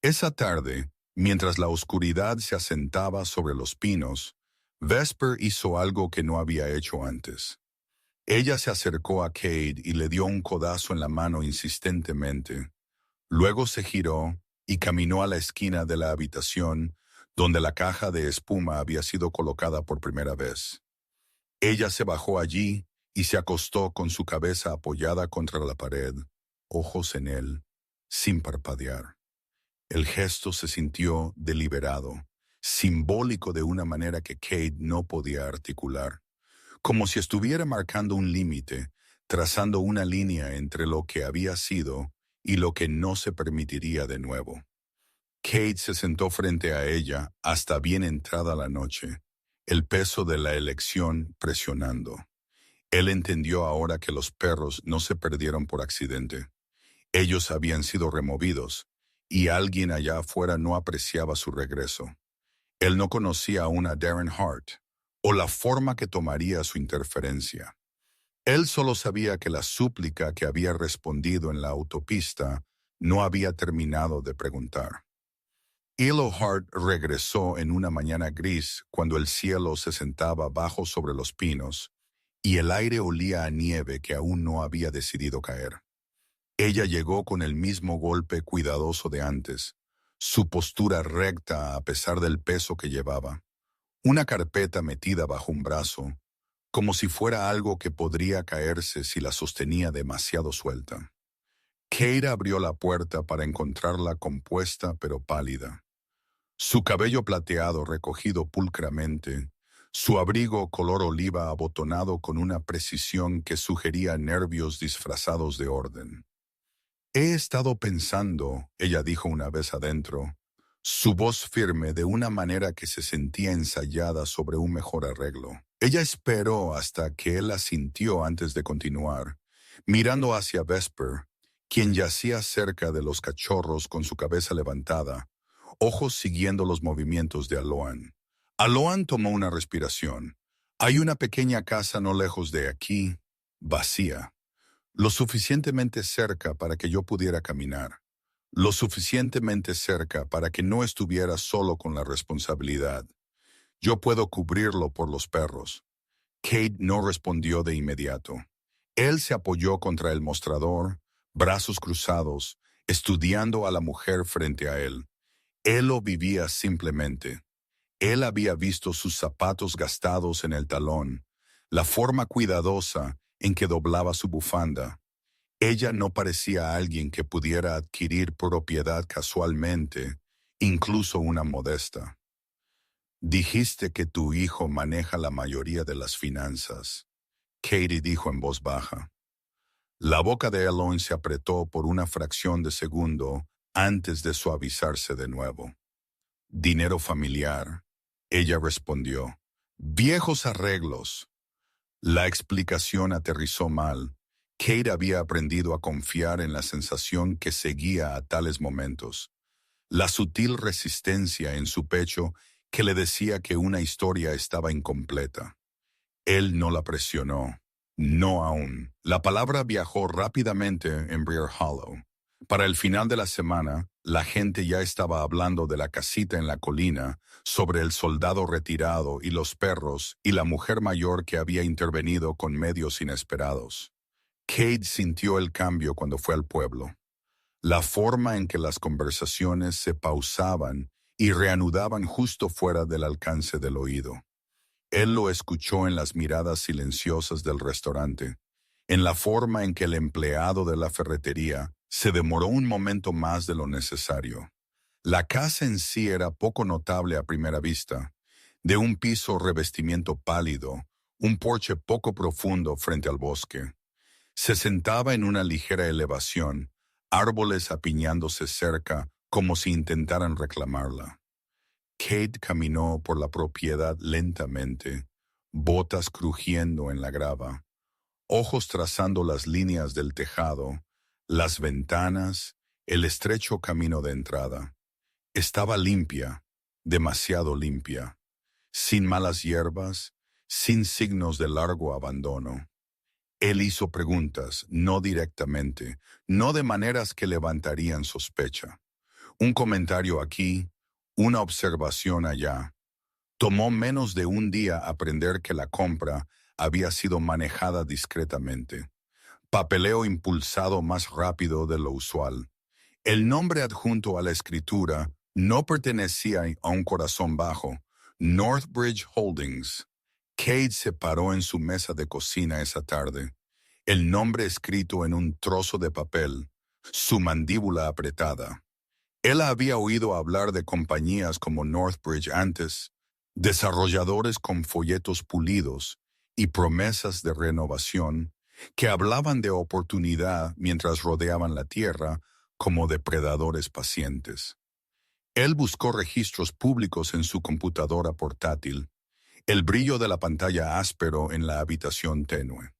Esa tarde, mientras la oscuridad se asentaba sobre los pinos, Vesper hizo algo que no había hecho antes. Ella se acercó a Cade y le dio un codazo en la mano insistentemente. Luego se giró y caminó a la esquina de la habitación donde la caja de espuma había sido colocada por primera vez. Ella se bajó allí y se acostó con su cabeza apoyada contra la pared, ojos en él, sin parpadear. El gesto se sintió deliberado, simbólico de una manera que Kate no podía articular, como si estuviera marcando un límite, trazando una línea entre lo que había sido y lo que no se permitiría de nuevo. Kate se sentó frente a ella hasta bien entrada la noche, el peso de la elección presionando. Él entendió ahora que los perros no se perdieron por accidente. Ellos habían sido removidos, y alguien allá afuera no apreciaba su regreso. Él no conocía aún a Darren Hart, o la forma que tomaría su interferencia. Él solo sabía que la súplica que había respondido en la autopista no había terminado de preguntar. Elo Hart regresó en una mañana gris cuando el cielo se sentaba bajo sobre los pinos y el aire olía a nieve que aún no había decidido caer. Ella llegó con el mismo golpe cuidadoso de antes, su postura recta a pesar del peso que llevaba, una carpeta metida bajo un brazo, como si fuera algo que podría caerse si la sostenía demasiado suelta. Kate abrió la puerta para encontrarla compuesta pero pálida. Su cabello plateado recogido pulcramente, su abrigo color oliva abotonado con una precisión que sugería nervios disfrazados de orden. He estado pensando, ella dijo una vez adentro, su voz firme de una manera que se sentía ensayada sobre un mejor arreglo. Ella esperó hasta que él la sintió antes de continuar, mirando hacia Vesper, quien yacía cerca de los cachorros con su cabeza levantada, ojos siguiendo los movimientos de Aloan. Aloan tomó una respiración. Hay una pequeña casa no lejos de aquí, vacía. Lo suficientemente cerca para que yo pudiera caminar. Lo suficientemente cerca para que no estuviera solo con la responsabilidad. Yo puedo cubrirlo por los perros. Kate no respondió de inmediato. Él se apoyó contra el mostrador, brazos cruzados, estudiando a la mujer frente a él. Él lo vivía simplemente. Él había visto sus zapatos gastados en el talón, la forma cuidadosa en que doblaba su bufanda. Ella no parecía alguien que pudiera adquirir propiedad casualmente, incluso una modesta. Dijiste que tu hijo maneja la mayoría de las finanzas, Katie dijo en voz baja. La boca de Eloy se apretó por una fracción de segundo antes de suavizarse de nuevo. Dinero familiar, ella respondió. Viejos arreglos. La explicación aterrizó mal. Kate había aprendido a confiar en la sensación que seguía a tales momentos, la sutil resistencia en su pecho que le decía que una historia estaba incompleta. Él no la presionó. No aún. La palabra viajó rápidamente en Briar Hollow. Para el final de la semana, la gente ya estaba hablando de la casita en la colina, sobre el soldado retirado y los perros y la mujer mayor que había intervenido con medios inesperados. Kate sintió el cambio cuando fue al pueblo. La forma en que las conversaciones se pausaban y reanudaban justo fuera del alcance del oído. Él lo escuchó en las miradas silenciosas del restaurante, en la forma en que el empleado de la ferretería se demoró un momento más de lo necesario. La casa en sí era poco notable a primera vista, de un piso revestimiento pálido, un porche poco profundo frente al bosque. Se sentaba en una ligera elevación, árboles apiñándose cerca como si intentaran reclamarla. Kate caminó por la propiedad lentamente, botas crujiendo en la grava, ojos trazando las líneas del tejado, las ventanas, el estrecho camino de entrada. Estaba limpia, demasiado limpia, sin malas hierbas, sin signos de largo abandono. Él hizo preguntas, no directamente, no de maneras que levantarían sospecha. Un comentario aquí, una observación allá. Tomó menos de un día aprender que la compra había sido manejada discretamente. Papeleo impulsado más rápido de lo usual. El nombre adjunto a la escritura no pertenecía a un corazón bajo. Northbridge Holdings. Kate se paró en su mesa de cocina esa tarde. El nombre escrito en un trozo de papel, su mandíbula apretada. Él había oído hablar de compañías como Northbridge antes, desarrolladores con folletos pulidos y promesas de renovación que hablaban de oportunidad mientras rodeaban la tierra como depredadores pacientes. Él buscó registros públicos en su computadora portátil, el brillo de la pantalla áspero en la habitación tenue.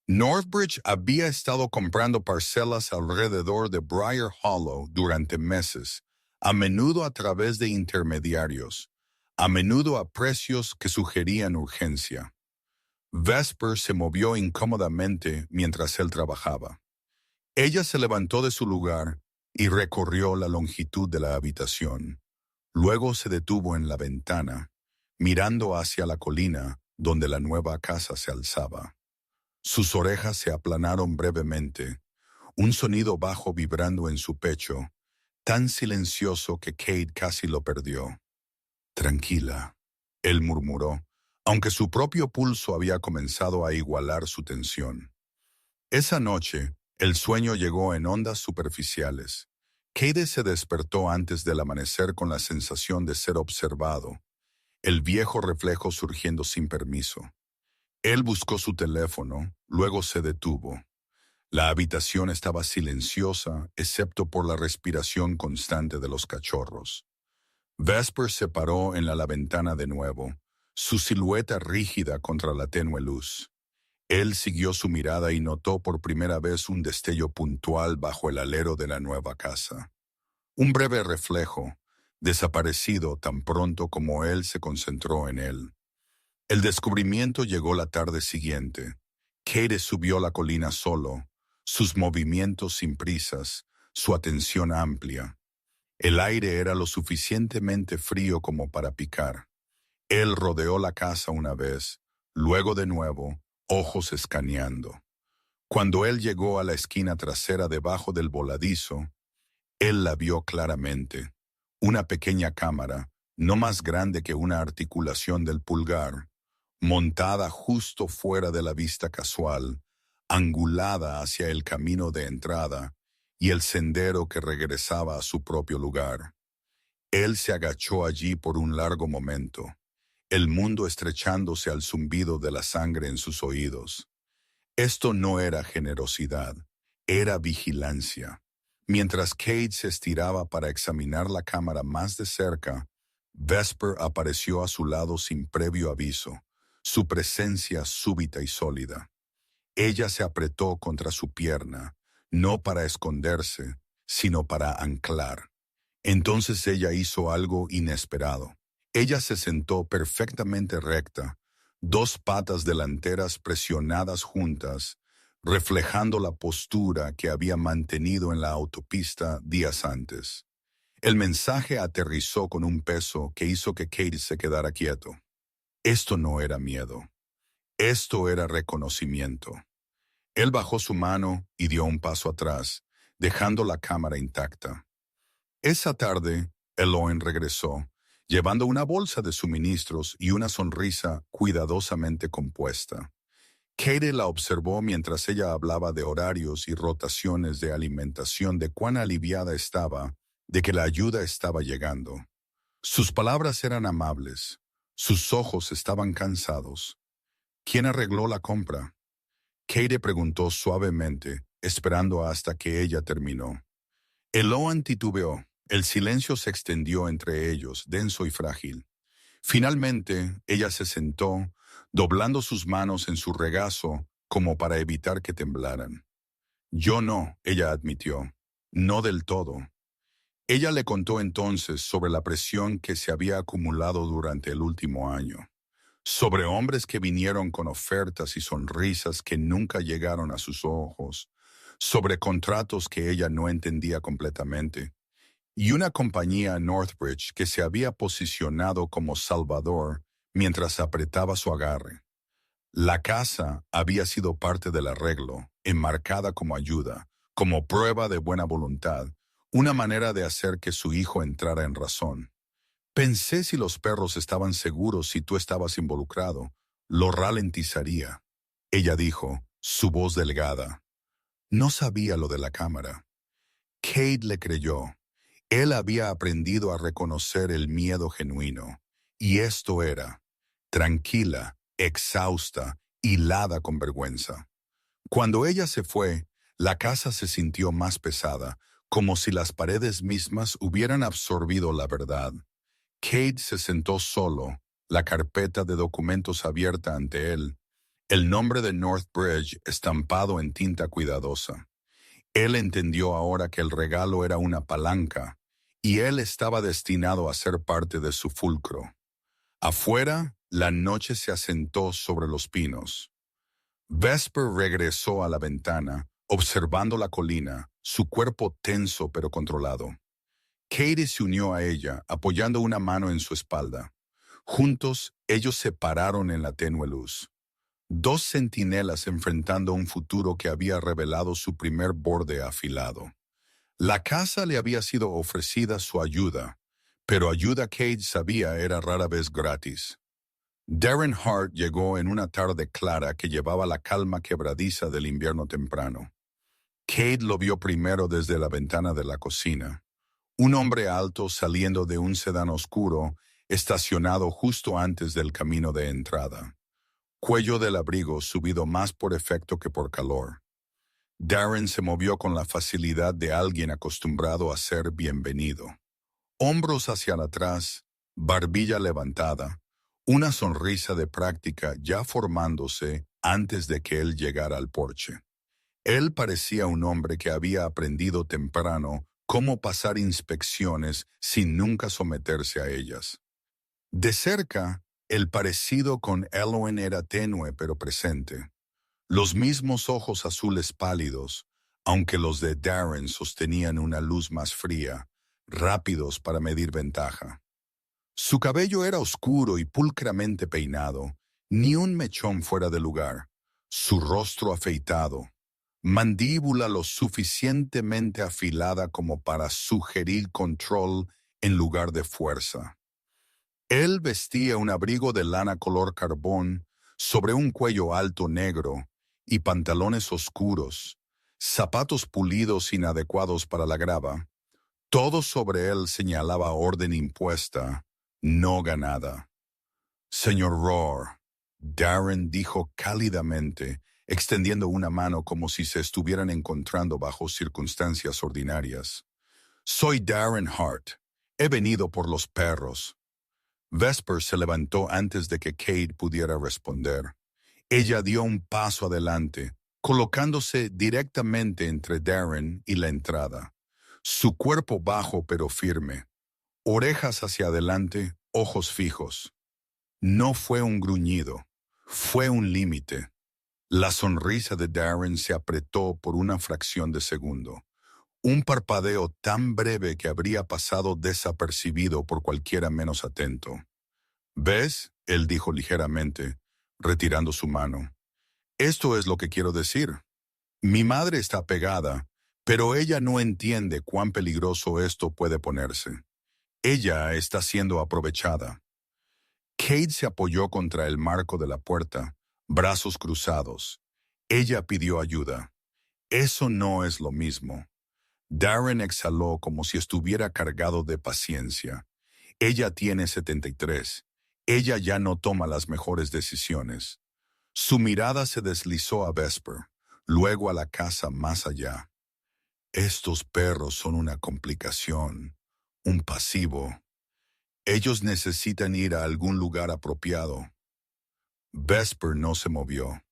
Northbridge había estado comprando parcelas alrededor de Briar Hollow durante meses, a menudo a través de intermediarios, a menudo a precios que sugerían urgencia. Vesper se movió incómodamente mientras él trabajaba. Ella se levantó de su lugar y recorrió la longitud de la habitación. Luego se detuvo en la ventana, mirando hacia la colina donde la nueva casa se alzaba. Sus orejas se aplanaron brevemente, un sonido bajo vibrando en su pecho, tan silencioso que Kate casi lo perdió. Tranquila, él murmuró, aunque su propio pulso había comenzado a igualar su tensión. Esa noche, el sueño llegó en ondas superficiales. Kate se despertó antes del amanecer con la sensación de ser observado, el viejo reflejo surgiendo sin permiso. Él buscó su teléfono, luego se detuvo. La habitación estaba silenciosa, excepto por la respiración constante de los cachorros. Vesper se paró en la ventana de nuevo, su silueta rígida contra la tenue luz. Él siguió su mirada y notó por primera vez un destello puntual bajo el alero de la nueva casa. Un breve reflejo, desaparecido tan pronto como él se concentró en él. El descubrimiento llegó la tarde siguiente. Kate subió la colina solo, sus movimientos sin prisas, su atención amplia. El aire era lo suficientemente frío como para picar. Él rodeó la casa una vez, luego de nuevo, ojos escaneando. Cuando él llegó a la esquina trasera debajo del voladizo, él la vio claramente. Una pequeña cámara, no más grande que una articulación del pulgar, montada justo fuera de la vista casual, angulada hacia el camino de entrada y el sendero que regresaba a su propio lugar. Él se agachó allí por un largo momento, el mundo estrechándose al zumbido de la sangre en sus oídos. Esto no era generosidad, era vigilancia. Mientras Kate se estiraba para examinar la cámara más de cerca, Vesper apareció a su lado sin previo aviso, su presencia súbita y sólida. Ella se apretó contra su pierna, no para esconderse, sino para anclar. Entonces ella hizo algo inesperado. Ella se sentó perfectamente recta, dos patas delanteras presionadas juntas, reflejando la postura que había mantenido en la autopista días antes. El mensaje aterrizó con un peso que hizo que Kate se quedara quieto. Esto no era miedo. Esto era reconocimiento. Él bajó su mano y dio un paso atrás, dejando la cámara intacta. Esa tarde, Eloy regresó, llevando una bolsa de suministros y una sonrisa cuidadosamente compuesta. Kate la observó mientras ella hablaba de horarios y rotaciones de alimentación, de cuán aliviada estaba, de que la ayuda estaba llegando. Sus palabras eran amables, sus ojos estaban cansados. ¿Quién arregló la compra? Kate preguntó suavemente, esperando hasta que ella terminó. Eloan titubeó. El silencio se extendió entre ellos, denso y frágil. Finalmente, ella se sentó, doblando sus manos en su regazo como para evitar que temblaran. Yo no, ella admitió. No del todo. Ella le contó entonces sobre la presión que se había acumulado durante el último año, sobre hombres que vinieron con ofertas y sonrisas que nunca llegaron a sus ojos, sobre contratos que ella no entendía completamente, y una compañía Northbridge que se había posicionado como salvador mientras apretaba su agarre. La casa había sido parte del arreglo, enmarcada como ayuda, como prueba de buena voluntad, una manera de hacer que su hijo entrara en razón. Pensé si los perros estaban seguros si tú estabas involucrado, lo ralentizaría. Ella dijo, su voz delgada. No sabía lo de la cámara. Kate le creyó. Él había aprendido a reconocer el miedo genuino. Y esto era, tranquila, exhausta, hilada con vergüenza. Cuando ella se fue, la casa se sintió más pesada, como si las paredes mismas hubieran absorbido la verdad. Kate se sentó solo, la carpeta de documentos abierta ante él, el nombre de Northbridge estampado en tinta cuidadosa. Él entendió ahora que el regalo era una palanca, y él estaba destinado a ser parte de su fulcro. Afuera, la noche se asentó sobre los pinos. Vesper regresó a la ventana, observando la colina, su cuerpo tenso pero controlado. Katie se unió a ella, apoyando una mano en su espalda. Juntos, ellos se pararon en la tenue luz. Dos centinelas enfrentando un futuro que había revelado su primer borde afilado. La casa le había sido ofrecida su ayuda, pero ayuda Kate sabía era rara vez gratis. Darren Hart llegó en una tarde clara que llevaba la calma quebradiza del invierno temprano. Kate lo vio primero desde la ventana de la cocina. Un hombre alto saliendo de un sedán oscuro, estacionado justo antes del camino de entrada. Cuello del abrigo subido más por efecto que por calor. Darren se movió con la facilidad de alguien acostumbrado a ser bienvenido. Hombros hacia atrás, barbilla levantada, una sonrisa de práctica ya formándose antes de que él llegara al porche. Él parecía un hombre que había aprendido temprano cómo pasar inspecciones sin nunca someterse a ellas. De cerca, el parecido con Eloan era tenue pero presente. Los mismos ojos azules pálidos, aunque los de Darren sostenían una luz más fría, rápidos para medir ventaja. Su cabello era oscuro y pulcramente peinado, ni un mechón fuera de lugar. Su rostro afeitado, mandíbula lo suficientemente afilada como para sugerir control en lugar de fuerza. Él vestía un abrigo de lana color carbón sobre un cuello alto negro y pantalones oscuros, zapatos pulidos inadecuados para la grava. Todo sobre él señalaba orden impuesta, no ganada. Señor Rohr, Darren dijo cálidamente, extendiendo una mano como si se estuvieran encontrando bajo circunstancias ordinarias. Soy Darren Hart. He venido por los perros. Vesper se levantó antes de que Kate pudiera responder. Ella dio un paso adelante, colocándose directamente entre Darren y la entrada. Su cuerpo bajo pero firme, orejas hacia adelante, ojos fijos. No fue un gruñido, fue un límite. La sonrisa de Darren se apretó por una fracción de segundo. Un parpadeo tan breve que habría pasado desapercibido por cualquiera menos atento. ¿Ves? Él dijo ligeramente, retirando su mano. Esto es lo que quiero decir. Mi madre está pegada, pero ella no entiende cuán peligroso esto puede ponerse. Ella está siendo aprovechada. Kate se apoyó contra el marco de la puerta, brazos cruzados. Ella pidió ayuda. Eso no es lo mismo. Darren exhaló como si estuviera cargado de paciencia. Ella tiene 73. Ella ya no toma las mejores decisiones. Su mirada se deslizó a Vesper, luego a la casa más allá. Estos perros son una complicación, un pasivo. Ellos necesitan ir a algún lugar apropiado. Vesper no se movió.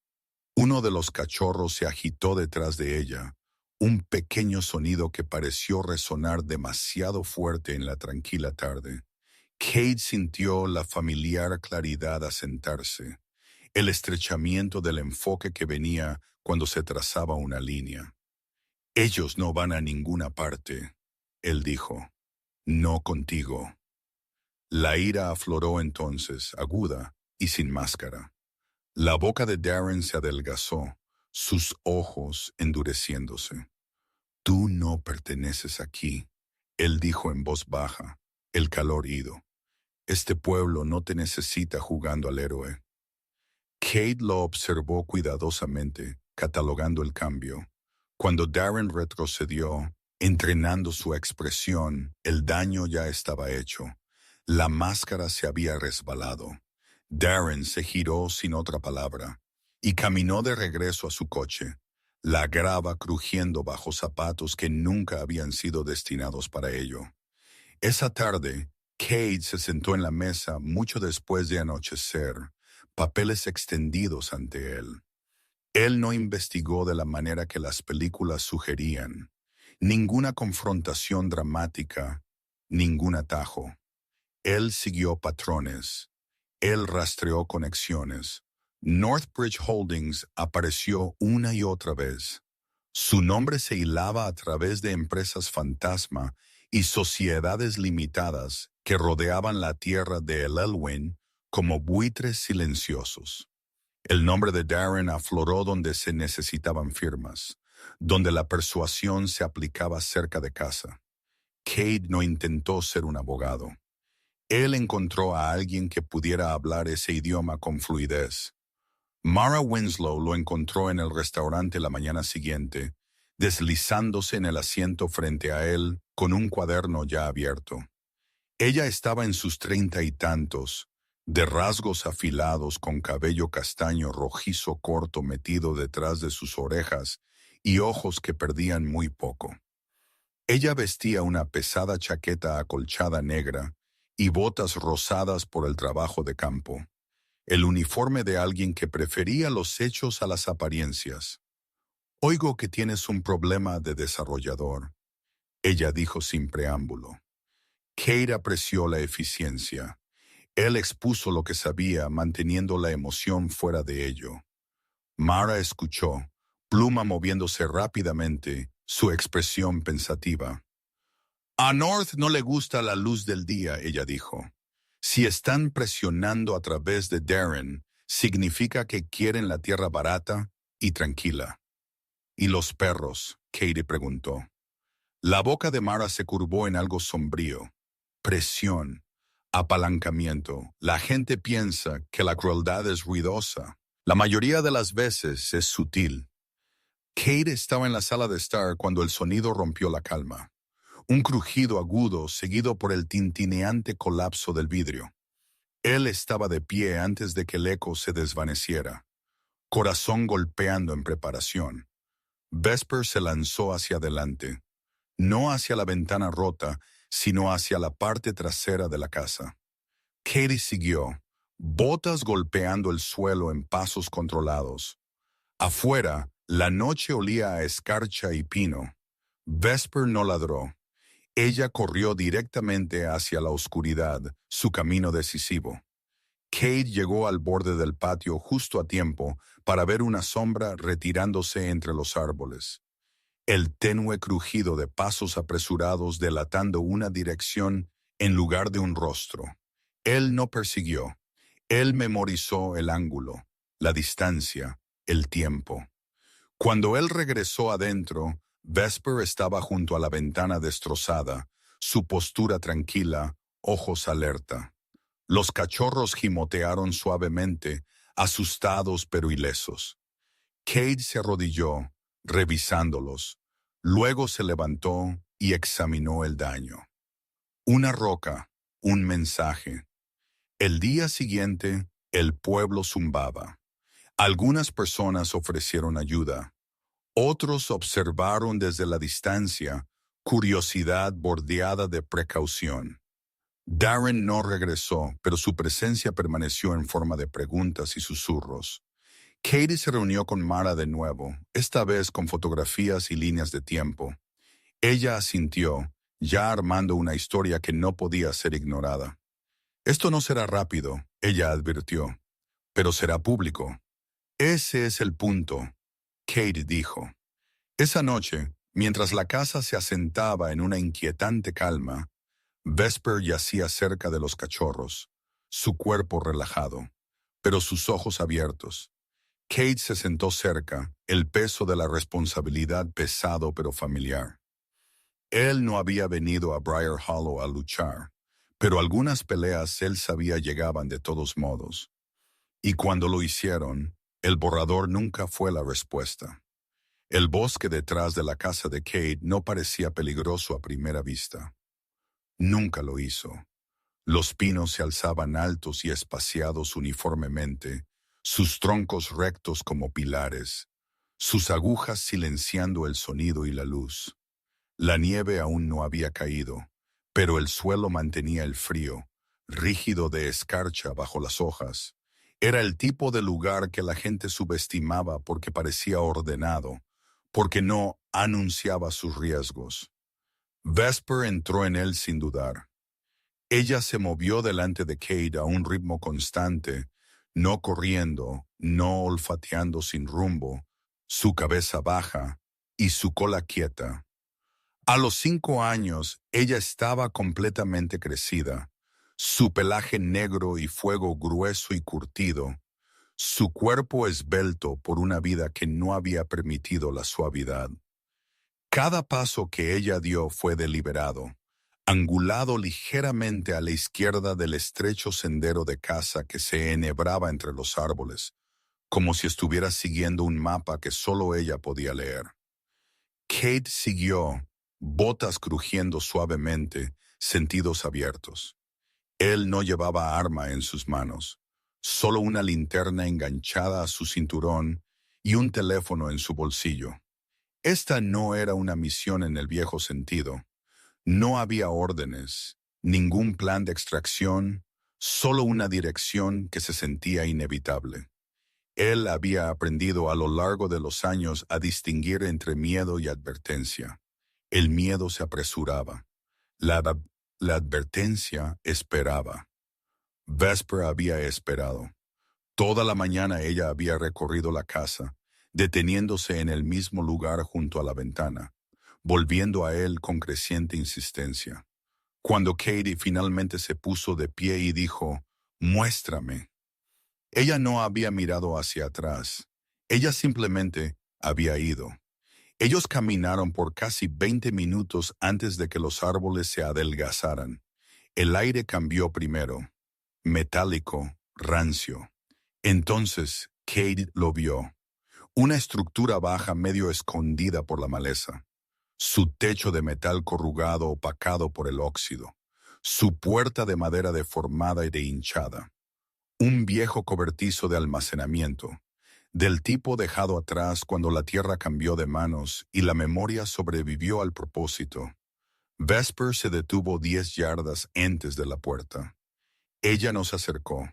Uno de los cachorros se agitó detrás de ella, un pequeño sonido que pareció resonar demasiado fuerte en la tranquila tarde. Kate sintió la familiar claridad asentarse, el estrechamiento del enfoque que venía cuando se trazaba una línea. Ellos no van a ninguna parte, él dijo. No contigo. La ira afloró entonces, aguda y sin máscara. La boca de Darren se adelgazó, sus ojos endureciéndose. Tú no perteneces aquí, él dijo en voz baja, el calor ido. Este pueblo no te necesita jugando al héroe. Kate lo observó cuidadosamente, catalogando el cambio. Cuando Darren retrocedió, entrenando su expresión, el daño ya estaba hecho. La máscara se había resbalado. Darren se giró sin otra palabra y caminó de regreso a su coche, la grava crujiendo bajo zapatos que nunca habían sido destinados para ello. Esa tarde, Kate se sentó en la mesa mucho después de anochecer, papeles extendidos ante él. Él no investigó de la manera que las películas sugerían. Ninguna confrontación dramática, ningún atajo. Él siguió patrones. Él rastreó conexiones. Northbridge Holdings apareció una y otra vez. Su nombre se hilaba a través de empresas fantasma y sociedades limitadas que rodeaban la tierra de El Elwyn como buitres silenciosos. El nombre de Darren afloró donde se necesitaban firmas, donde la persuasión se aplicaba cerca de casa. Kate no intentó ser un abogado. Él encontró a alguien que pudiera hablar ese idioma con fluidez. Mara Winslow lo encontró en el restaurante la mañana siguiente, deslizándose en el asiento frente a él con un cuaderno ya abierto. Ella estaba en sus 30 y tantos, de rasgos afilados con cabello castaño rojizo corto metido detrás de sus orejas y ojos que perdían muy poco. Ella vestía una pesada chaqueta acolchada negra y botas rosadas por el trabajo de campo, el uniforme de alguien que prefería los hechos a las apariencias. Oigo que tienes un problema de desarrollador, ella dijo sin preámbulo. Kate apreció la eficiencia. Él expuso lo que sabía, manteniendo la emoción fuera de ello. Mara escuchó, pluma moviéndose rápidamente, su expresión pensativa. A North no le gusta la luz del día, ella dijo. Si están presionando a través de Darren, significa que quieren la tierra barata y tranquila. ¿Y los perros?, Katie preguntó. La boca de Mara se curvó en algo sombrío. Presión, apalancamiento. La gente piensa que la crueldad es ruidosa. La mayoría de las veces es sutil. Kate estaba en la sala de estar cuando el sonido rompió la calma. Un crujido agudo seguido por el tintineante colapso del vidrio. Él estaba de pie antes de que el eco se desvaneciera, corazón golpeando en preparación. Vesper se lanzó hacia adelante, no hacia la ventana rota, sino hacia la parte trasera de la casa. Katie siguió, botas golpeando el suelo en pasos controlados. Afuera, la noche olía a escarcha y pino. Vesper no ladró. Ella corrió directamente hacia la oscuridad, su camino decisivo. Kate llegó al borde del patio justo a tiempo para ver una sombra retirándose entre los árboles. El tenue crujido de pasos apresurados delatando una dirección en lugar de un rostro. Él no persiguió. Él memorizó el ángulo, la distancia, el tiempo. Cuando él regresó adentro, Vesper estaba junto a la ventana destrozada, su postura tranquila, ojos alerta. Los cachorros gimotearon suavemente, asustados pero ilesos. Kate se arrodilló, revisándolos. Luego se levantó y examinó el daño. Una roca, un mensaje. El día siguiente, el pueblo zumbaba. Algunas personas ofrecieron ayuda. Otros observaron desde la distancia, curiosidad bordeada de precaución. Darren no regresó, pero su presencia permaneció en forma de preguntas y susurros. Katie se reunió con Mara de nuevo, esta vez con fotografías y líneas de tiempo. Ella asintió, ya armando una historia que no podía ser ignorada. Esto no será rápido, ella advirtió, pero será público. Ese es el punto, Katie dijo. Esa noche, mientras la casa se asentaba en una inquietante calma, Vesper yacía cerca de los cachorros, su cuerpo relajado, pero sus ojos abiertos. Kate se sentó cerca, el peso de la responsabilidad pesado pero familiar. Él no había venido a Briar Hollow a luchar, pero algunas peleas él sabía llegaban de todos modos. Y cuando lo hicieron, el borrador nunca fue la respuesta. El bosque detrás de la casa de Kate no parecía peligroso a primera vista. Nunca lo hizo. Los pinos se alzaban altos y espaciados uniformemente, sus troncos rectos como pilares, sus agujas silenciando el sonido y la luz. La nieve aún no había caído, pero el suelo mantenía el frío, rígido de escarcha bajo las hojas. Era el tipo de lugar que la gente subestimaba porque parecía ordenado, porque no anunciaba sus riesgos. Vesper entró en él sin dudar. Ella se movió delante de Kate a un ritmo constante, no corriendo, no olfateando sin rumbo, su cabeza baja y su cola quieta. A los 5 años, ella estaba completamente crecida, su pelaje negro y fuego grueso y curtido, su cuerpo esbelto por una vida que no había permitido la suavidad. Cada paso que ella dio fue deliberado, angulado ligeramente a la izquierda del estrecho sendero de caza que se enhebraba entre los árboles, como si estuviera siguiendo un mapa que solo ella podía leer. Kate siguió, botas crujiendo suavemente, sentidos abiertos. Él no llevaba arma en sus manos, solo una linterna enganchada a su cinturón y un teléfono en su bolsillo. Esta no era una misión en el viejo sentido. No había órdenes, ningún plan de extracción, solo una dirección que se sentía inevitable. Él había aprendido a lo largo de los años a distinguir entre miedo y advertencia. El miedo se apresuraba. La advertencia esperaba. Vesper había esperado. Toda la mañana ella había recorrido la casa, deteniéndose en el mismo lugar junto a la ventana, volviendo a él con creciente insistencia. Cuando Katie finalmente se puso de pie y dijo, «Muéstrame». Ella no había mirado hacia atrás. Ella simplemente había ido. Ellos caminaron por casi 20 minutos antes de que los árboles se adelgazaran. El aire cambió primero, metálico, rancio. Entonces Kate lo vio. Una estructura baja medio escondida por la maleza. Su techo de metal corrugado opacado por el óxido. Su puerta de madera deformada y de hinchada. Un viejo cobertizo de almacenamiento, del tipo dejado atrás cuando la tierra cambió de manos y la memoria sobrevivió al propósito. Vesper se detuvo 10 yardas antes de la puerta. Ella nos acercó.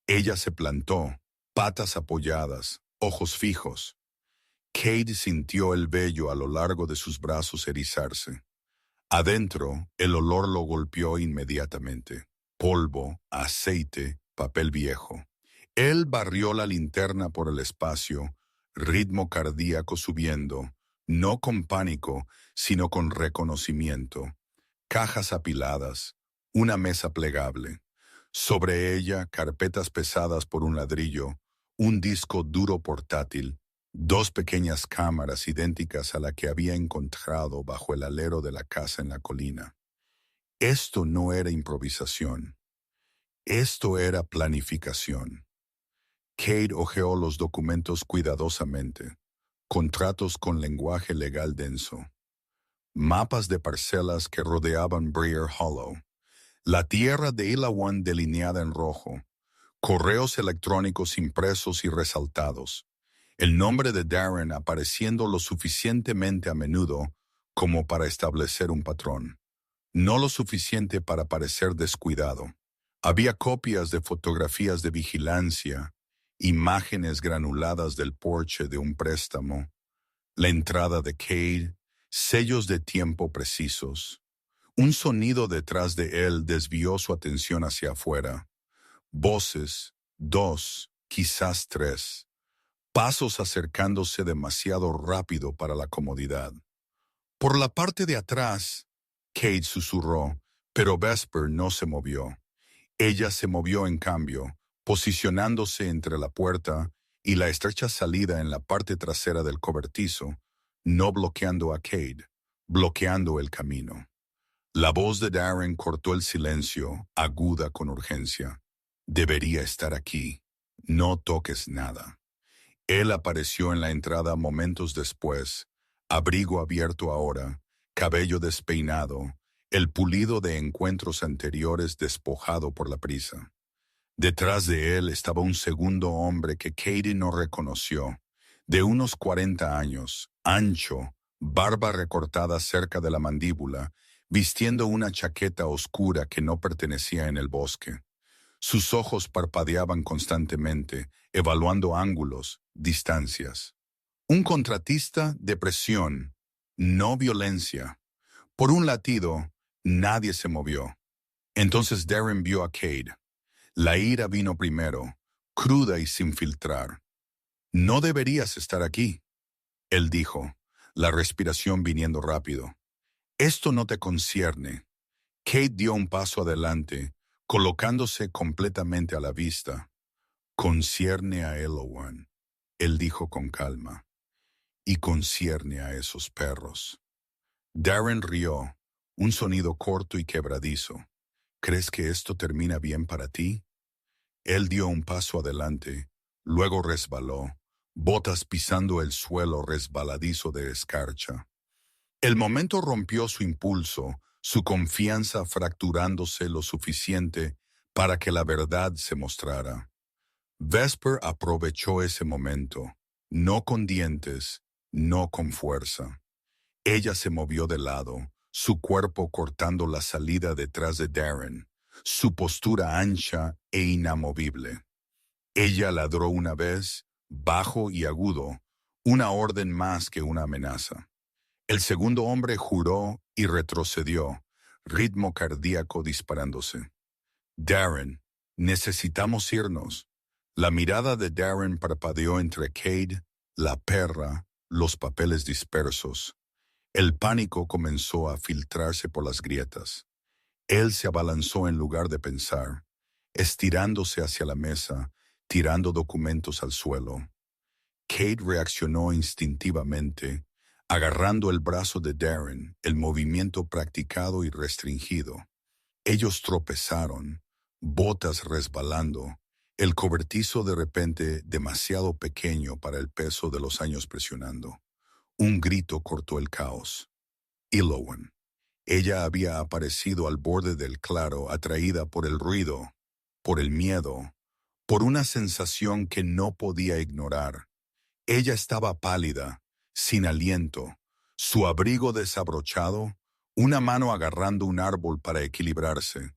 Ella se plantó, patas apoyadas, ojos fijos. Kate sintió el vello a lo largo de sus brazos erizarse. Adentro, el olor lo golpeó inmediatamente. Polvo, aceite, papel viejo. Él barrió la linterna por el espacio, ritmo cardíaco subiendo, no con pánico, sino con reconocimiento. Cajas apiladas, una mesa plegable. Sobre ella, carpetas pesadas por un ladrillo, un disco duro portátil, 2 pequeñas cámaras idénticas a la que había encontrado bajo el alero de la casa en la colina. Esto no era improvisación. Esto era planificación. Kate hojeó los documentos cuidadosamente, contratos con lenguaje legal denso, mapas de parcelas que rodeaban Briar Hollow, la tierra de Ilawan delineada en rojo, correos electrónicos impresos y resaltados, el nombre de Darren apareciendo lo suficientemente a menudo como para establecer un patrón, no lo suficiente para parecer descuidado. Había copias de fotografías de vigilancia, imágenes granuladas del porche de un préstamo, la entrada de Cade, sellos de tiempo precisos. Un sonido detrás de él desvió su atención hacia afuera. Voces, dos, quizás tres. Pasos acercándose demasiado rápido para la comodidad. Por la parte de atrás, Cade susurró, pero Vesper no se movió. Ella se movió en cambio, posicionándose entre la puerta y la estrecha salida en la parte trasera del cobertizo, no bloqueando a Cade, bloqueando el camino. La voz de Darren cortó el silencio, aguda con urgencia. Debería estar aquí. No toques nada. Él apareció en la entrada momentos después, abrigo abierto ahora, cabello despeinado, el pulido de encuentros anteriores despojado por la prisa. Detrás de él estaba un segundo hombre que Katie no reconoció, de unos 40 años, ancho, barba recortada cerca de la mandíbula, vistiendo una chaqueta oscura que no pertenecía en el bosque. Sus ojos parpadeaban constantemente, evaluando ángulos, distancias. Un contratista de presión, no violencia. Por un latido, nadie se movió. Entonces Darren vio a Cade. La ira vino primero, cruda y sin filtrar. No deberías estar aquí, él dijo, la respiración viniendo rápido. Esto no te concierne. Cade dio un paso adelante, colocándose completamente a la vista. Concierne a Elowan, él dijo con calma, y concierne a esos perros. Darren rió, un sonido corto y quebradizo. ¿Crees que esto termina bien para ti? Él dio un paso adelante, luego resbaló, botas pisando el suelo resbaladizo de escarcha. El momento rompió su impulso, su confianza fracturándose lo suficiente para que la verdad se mostrara. Vesper aprovechó ese momento, no con dientes, no con fuerza. Ella se movió de lado, su cuerpo cortando la salida detrás de Darren, su postura ancha e inamovible. Ella ladró una vez, bajo y agudo, una orden más que una amenaza. El segundo hombre juró y retrocedió, ritmo cardíaco disparándose. Darren, necesitamos irnos. La mirada de Darren parpadeó entre Cade, la perra, los papeles dispersos. El pánico comenzó a filtrarse por las grietas. Él se abalanzó en lugar de pensar, estirándose hacia la mesa, tirando documentos al suelo. Cade reaccionó instintivamente, agarrando el brazo de Darren, el movimiento practicado y restringido. Ellos tropezaron, botas resbalando, el cobertizo de repente demasiado pequeño para el peso de los años presionando. Un grito cortó el caos. Elowan. Ella había aparecido al borde del claro, atraída por el ruido, por el miedo, por una sensación que no podía ignorar. Ella estaba pálida, sin aliento, su abrigo desabrochado, una mano agarrando un árbol para equilibrarse.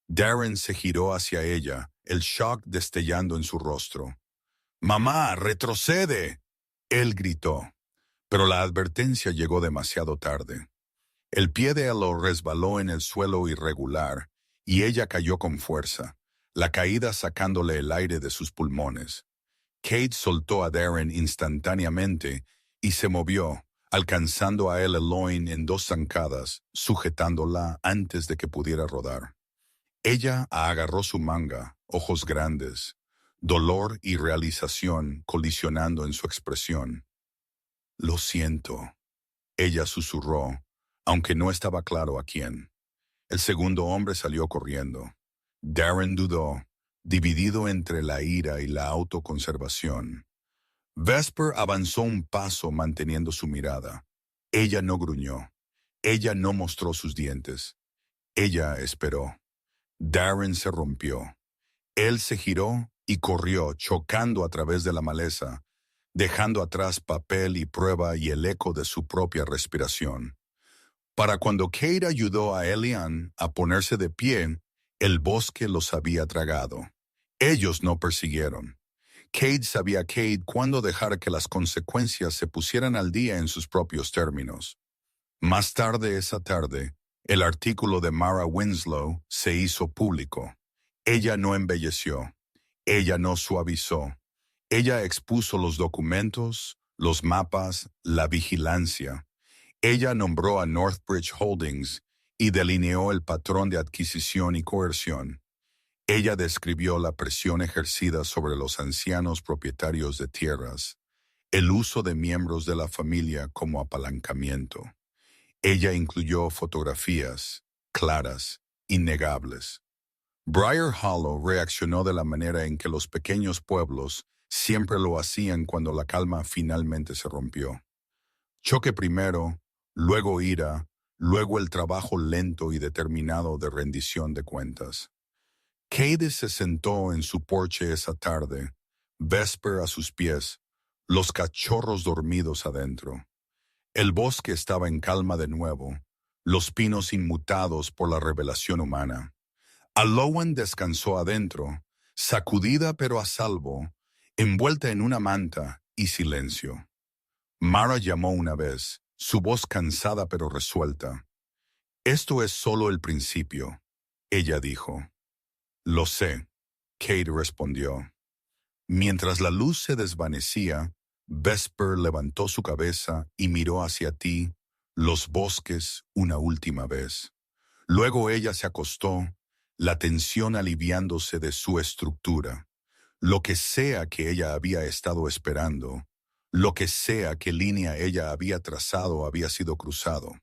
Darren se giró hacia ella, el shock destellando en su rostro. «¡Mamá, retrocede!», él gritó, pero la advertencia llegó demasiado tarde. El pie de Elo resbaló en el suelo irregular, y ella cayó con fuerza, la caída sacándole el aire de sus pulmones. Cade soltó a Darren instantáneamente y se movió, alcanzando a Elowen en dos zancadas, sujetándola antes de que pudiera rodar. Ella agarró su manga, ojos grandes, dolor y realización colisionando en su expresión. «Lo siento», ella susurró, aunque no estaba claro a quién. El segundo hombre salió corriendo. Darren dudó, dividido entre la ira y la autoconservación. Vesper avanzó un paso manteniendo su mirada. Ella no gruñó. Ella no mostró sus dientes. Ella esperó. Darren se rompió. Él se giró y corrió, chocando a través de la maleza, dejando atrás papel y prueba y el eco de su propia respiración. Para cuando Cade ayudó a Elian a ponerse de pie, el bosque los había tragado. Ellos no persiguieron. Cade sabía cuándo dejar que las consecuencias se pusieran al día en sus propios términos. Más tarde esa tarde, el artículo de Mara Winslow se hizo público. Ella no embelleció. Ella no suavizó. Ella expuso los documentos, los mapas, la vigilancia. Ella nombró a Northbridge Holdings y delineó el patrón de adquisición y coerción. Ella describió la presión ejercida sobre los ancianos propietarios de tierras, el uso de miembros de la familia como apalancamiento. Ella incluyó fotografías claras, innegables. Briar Hollow reaccionó de la manera en que los pequeños pueblos siempre lo hacían cuando la calma finalmente se rompió. Choque primero, luego ira, luego el trabajo lento y determinado de rendición de cuentas. Cade se sentó en su porche esa tarde, Vesper a sus pies, los cachorros dormidos adentro. El bosque estaba en calma de nuevo, los pinos inmutados por la revelación humana. Alowan descansó adentro, sacudida pero a salvo, envuelta en una manta y silencio. Mara llamó una vez, su voz cansada pero resuelta. «Esto es solo el principio», ella dijo. «Lo sé», Cade respondió. Mientras la luz se desvanecía, Vesper levantó su cabeza y miró hacia ti, los bosques, una última vez. Luego ella se acostó, la tensión aliviándose de su estructura. Lo que sea que ella había estado esperando, lo que sea que línea ella había trazado había sido cruzado.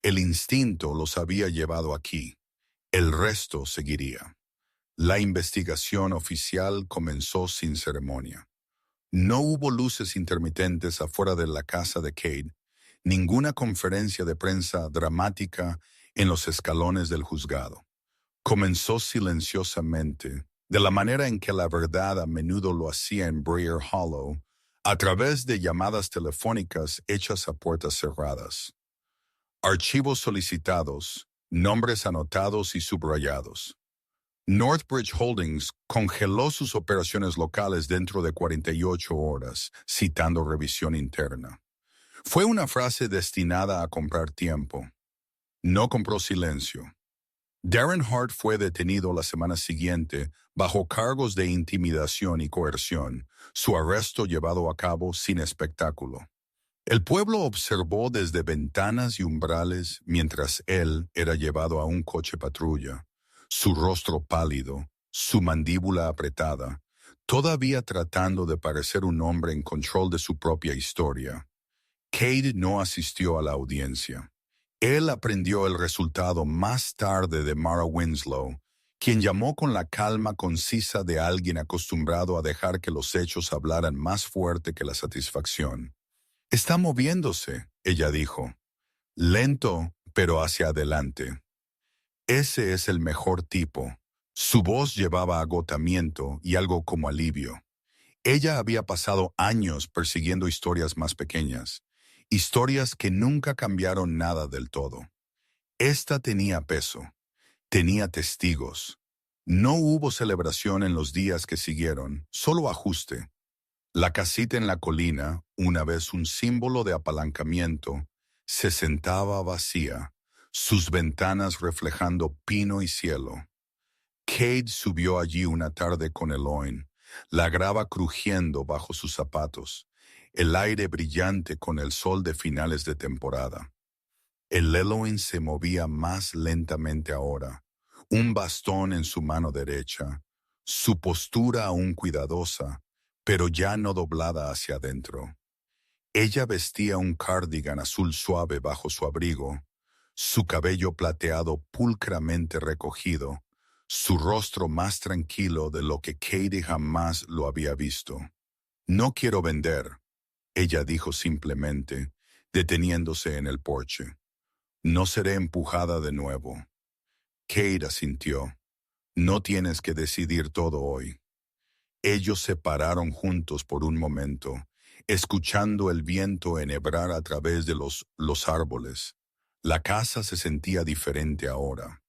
El instinto los había llevado aquí. El resto seguiría. La investigación oficial comenzó sin ceremonia. No hubo luces intermitentes afuera de la casa de Cade, ninguna conferencia de prensa dramática en los escalones del juzgado. Comenzó silenciosamente, de la manera en que la verdad a menudo lo hacía en Briar Hollow, a través de llamadas telefónicas hechas a puertas cerradas. Archivos solicitados, nombres anotados y subrayados. Northbridge Holdings congeló sus operaciones locales dentro de 48 horas, citando revisión interna. Fue una frase destinada a comprar tiempo. No compró silencio. Darren Hart fue detenido la semana siguiente bajo cargos de intimidación y coerción, su arresto llevado a cabo sin espectáculo. El pueblo observó desde ventanas y umbrales mientras él era llevado a un coche patrulla, su rostro pálido, su mandíbula apretada, todavía tratando de parecer un hombre en control de su propia historia. Cade no asistió a la audiencia. Él aprendió el resultado más tarde de Mara Winslow, quien llamó con la calma concisa de alguien acostumbrado a dejar que los hechos hablaran más fuerte que la satisfacción. «Está moviéndose», ella dijo. «Lento, pero hacia adelante». Ese es el mejor tipo. Su voz llevaba agotamiento y algo como alivio. Ella había pasado años persiguiendo historias más pequeñas, historias que nunca cambiaron nada del todo. Esta tenía peso, tenía testigos. No hubo celebración en los días que siguieron, solo ajuste. La casita en la colina, una vez un símbolo de apalancamiento, se sentaba vacía, sus ventanas reflejando pino y cielo. Cade subió allí una tarde con Eloin, la grava crujiendo bajo sus zapatos, el aire brillante con el sol de finales de temporada. El Eloin se movía más lentamente ahora, un bastón en su mano derecha, su postura aún cuidadosa, pero ya no doblada hacia adentro. Ella vestía un cardigan azul suave bajo su abrigo, su cabello plateado pulcramente recogido, su rostro más tranquilo de lo que Cade jamás lo había visto. «No quiero vender», ella dijo simplemente, deteniéndose en el porche. «No seré empujada de nuevo». Cade asintió. No tienes que decidir todo hoy. Ellos se pararon juntos por un momento, escuchando el viento enhebrar a través de los árboles. La casa se sentía diferente ahora.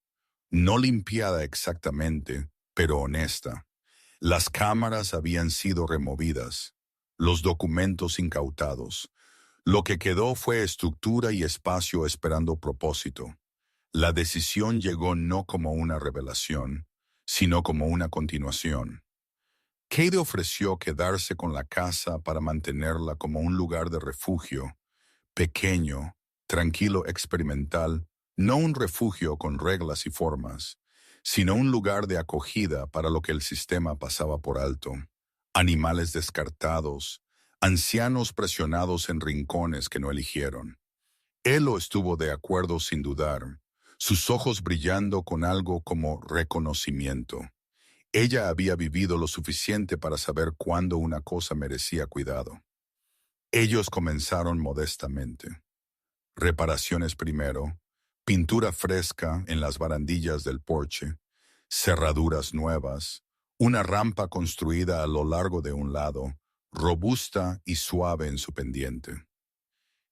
No limpiada exactamente, pero honesta. Las cámaras habían sido removidas, los documentos incautados. Lo que quedó fue estructura y espacio esperando propósito. La decisión llegó no como una revelación, sino como una continuación. Cade ofreció quedarse con la casa para mantenerla como un lugar de refugio, pequeño, tranquilo, experimental, no un refugio con reglas y formas, sino un lugar de acogida para lo que el sistema pasaba por alto. Animales descartados, ancianos presionados en rincones que no eligieron. Elo estuvo de acuerdo sin dudar, sus ojos brillando con algo como reconocimiento. Ella había vivido lo suficiente para saber cuándo una cosa merecía cuidado. Ellos comenzaron modestamente. Reparaciones primero, pintura fresca en las barandillas del porche, cerraduras nuevas, una rampa construida a lo largo de un lado, robusta y suave en su pendiente.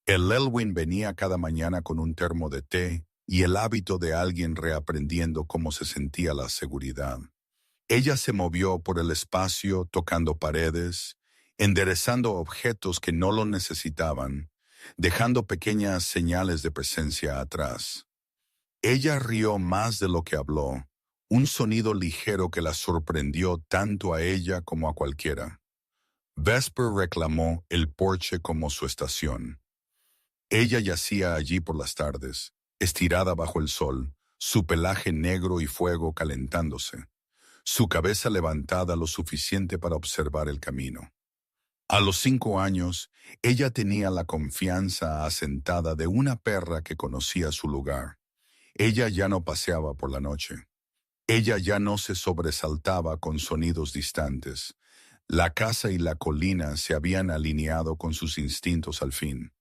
El Elwin venía cada mañana con un termo de té y el hábito de alguien reaprendiendo cómo se sentía la seguridad. Ella se movió por el espacio tocando paredes, enderezando objetos que no lo necesitaban, dejando pequeñas señales de presencia atrás. Ella rió más de lo que habló, un sonido ligero que la sorprendió tanto a ella como a cualquiera. Vesper reclamó el porche como su estación. Ella yacía allí por las tardes, estirada bajo el sol, su pelaje negro y fuego calentándose, su cabeza levantada lo suficiente para observar el camino. A los 5 años, ella tenía la confianza asentada de una perra que conocía su lugar. Ella ya no paseaba por la noche. Ella ya no se sobresaltaba con sonidos distantes. La casa y la colina se habían alineado con sus instintos al fin.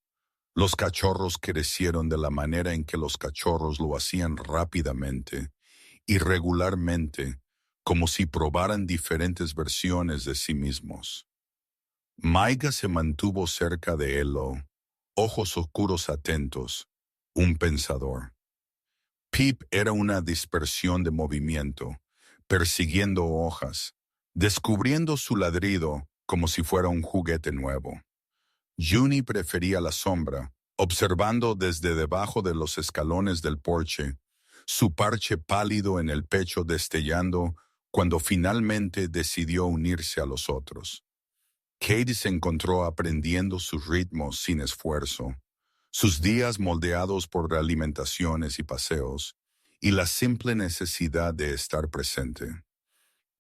Los cachorros crecieron de la manera en que los cachorros lo hacían rápidamente, irregularmente, como si probaran diferentes versiones de sí mismos. Maiga se mantuvo cerca de Elo, ojos oscuros atentos, un pensador. Pip era una dispersión de movimiento, persiguiendo hojas, descubriendo su ladrido como si fuera un juguete nuevo. Juni prefería la sombra, observando desde debajo de los escalones del porche, su parche pálido en el pecho destellando cuando finalmente decidió unirse a los otros. Katie se encontró aprendiendo sus ritmos sin esfuerzo, sus días moldeados por realimentaciones y paseos, y la simple necesidad de estar presente.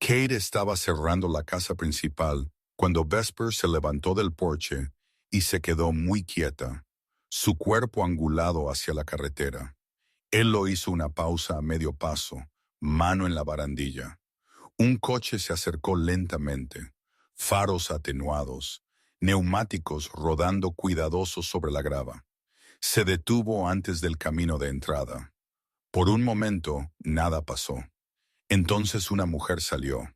Kate estaba cerrando la casa principal cuando Vesper se levantó del porche y se quedó muy quieta, su cuerpo angulado hacia la carretera. Él lo hizo una pausa a medio paso, mano en la barandilla. Un coche se acercó lentamente, faros atenuados, neumáticos rodando cuidadosos sobre la grava. Se detuvo antes del camino de entrada. Por un momento, nada pasó. Entonces una mujer salió.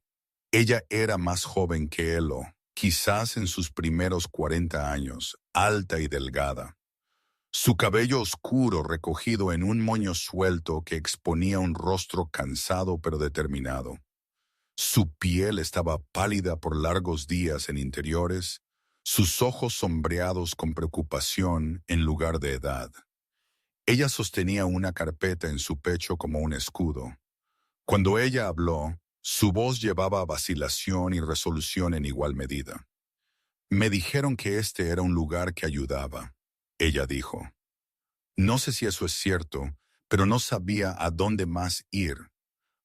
Ella era más joven que Elo, quizás en sus primeros 40 años, alta y delgada. Su cabello oscuro recogido en un moño suelto que exponía un rostro cansado pero determinado. Su piel estaba pálida por largos días en interiores, sus ojos sombreados con preocupación en lugar de edad. Ella sostenía una carpeta en su pecho como un escudo. Cuando ella habló, su voz llevaba vacilación y resolución en igual medida. Me dijeron que este era un lugar que ayudaba, ella dijo. No sé si eso es cierto, pero no sabía a dónde más ir.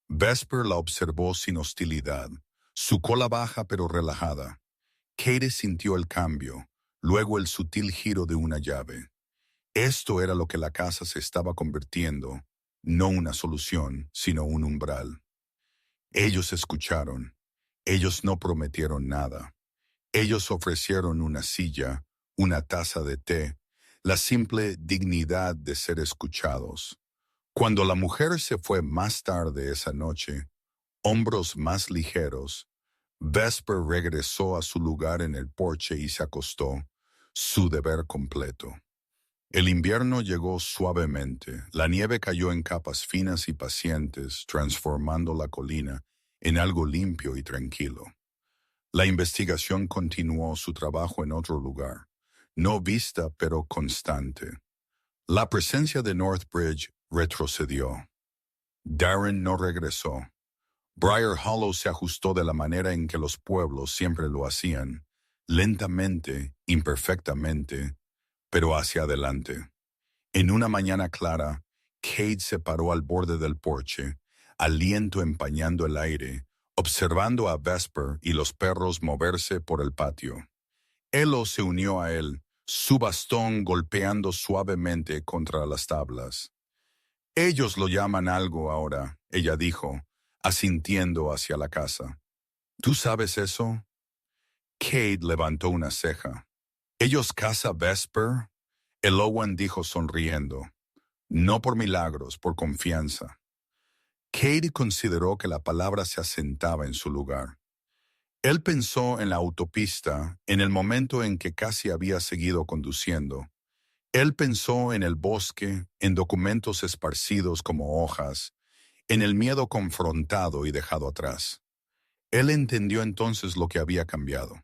Vesper la observó sin hostilidad, su cola baja pero relajada. Katie sintió el cambio, luego el sutil giro de una llave. Esto era lo que la casa se estaba convirtiendo, no una solución, sino un umbral. Ellos escucharon. Ellos no prometieron nada. Ellos ofrecieron una silla, una taza de té, la simple dignidad de ser escuchados. Cuando la mujer se fue más tarde esa noche, hombros más ligeros, Vesper regresó a su lugar en el porche y se acostó, su deber completo. El invierno llegó suavemente, la nieve cayó en capas finas y pacientes, transformando la colina en algo limpio y tranquilo. La investigación continuó su trabajo en otro lugar, no vista pero constante. La presencia de Northbridge retrocedió. Darren no regresó. Briar Hollow se ajustó de la manera en que los pueblos siempre lo hacían, lentamente, imperfectamente, pero hacia adelante. En una mañana clara, Kate se paró al borde del porche, aliento empañando el aire, observando a Vesper y los perros moverse por el patio. Elo se unió a él, su bastón golpeando suavemente contra las tablas. Ellos lo llaman algo ahora, ella dijo, asintiendo hacia la casa. ¿Tú sabes eso? Kate levantó una ceja. ¿Ellos casa Vesper? Elowan dijo sonriendo. No por milagros, por confianza. Kate consideró que la palabra se asentaba en su lugar. Él pensó en la autopista, en el momento en que casi había seguido conduciendo. Él pensó en el bosque, en documentos esparcidos como hojas, en el miedo confrontado y dejado atrás. Él entendió entonces lo que había cambiado.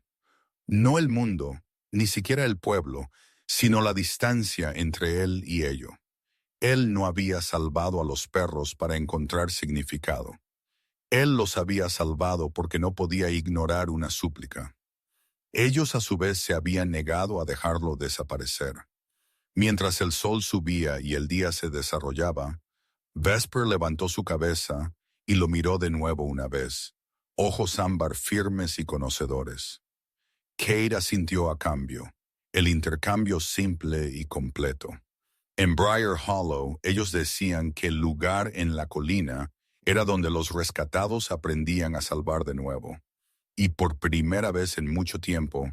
No el mundo, ni siquiera el pueblo, sino la distancia entre él y ello. Él no había salvado a los perros para encontrar significado. Él los había salvado porque no podía ignorar una súplica. Ellos a su vez se habían negado a dejarlo desaparecer. Mientras el sol subía y el día se desarrollaba, Vesper levantó su cabeza y lo miró de nuevo una vez, ojos ámbar firmes y conocedores. Kate asintió a cambio, el intercambio simple y completo. En Briar Hollow, ellos decían que el lugar en la colina era donde los rescatados aprendían a salvar de nuevo. Y por primera vez en mucho tiempo,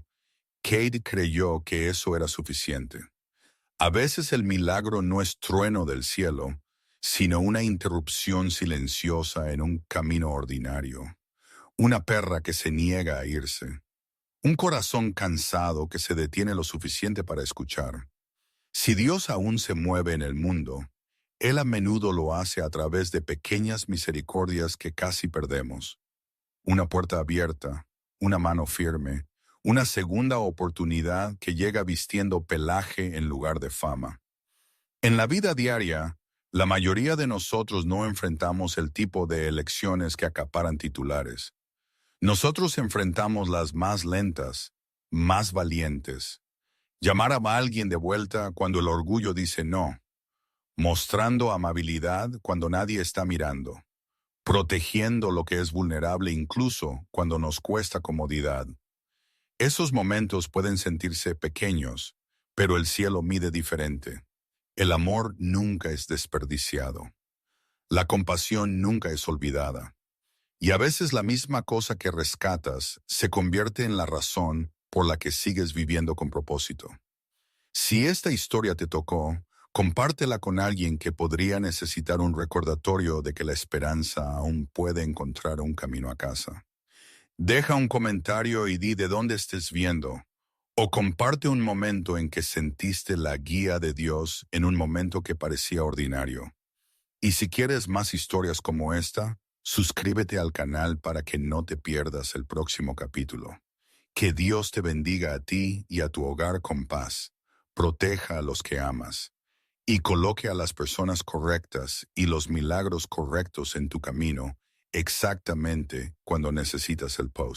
Kate creyó que eso era suficiente. A veces el milagro no es trueno del cielo, sino una interrupción silenciosa en un camino ordinario. Una perra que se niega a irse. Un corazón cansado que se detiene lo suficiente para escuchar. Si Dios aún se mueve en el mundo, Él a menudo lo hace a través de pequeñas misericordias que casi perdemos. Una puerta abierta, una mano firme, una segunda oportunidad que llega vistiendo pelaje en lugar de fama. En la vida diaria, la mayoría de nosotros no enfrentamos el tipo de elecciones que acaparan titulares. Nosotros enfrentamos las más lentas, más valientes. Llamar a alguien de vuelta cuando el orgullo dice no. Mostrando amabilidad cuando nadie está mirando. Protegiendo lo que es vulnerable incluso cuando nos cuesta comodidad. Esos momentos pueden sentirse pequeños, pero el cielo mide diferente. El amor nunca es desperdiciado. La compasión nunca es olvidada. Y a veces la misma cosa que rescatas se convierte en la razón por la que sigues viviendo con propósito. Si esta historia te tocó, compártela con alguien que podría necesitar un recordatorio de que la esperanza aún puede encontrar un camino a casa. Deja un comentario y di de dónde estés viendo, o comparte un momento en que sentiste la guía de Dios en un momento que parecía ordinario. Y si quieres más historias como esta, suscríbete al canal para que no te pierdas el próximo capítulo. Que Dios te bendiga a ti y a tu hogar con paz. Proteja a los que amas. Y coloque a las personas correctas y los milagros correctos en tu camino exactamente cuando necesitas el post.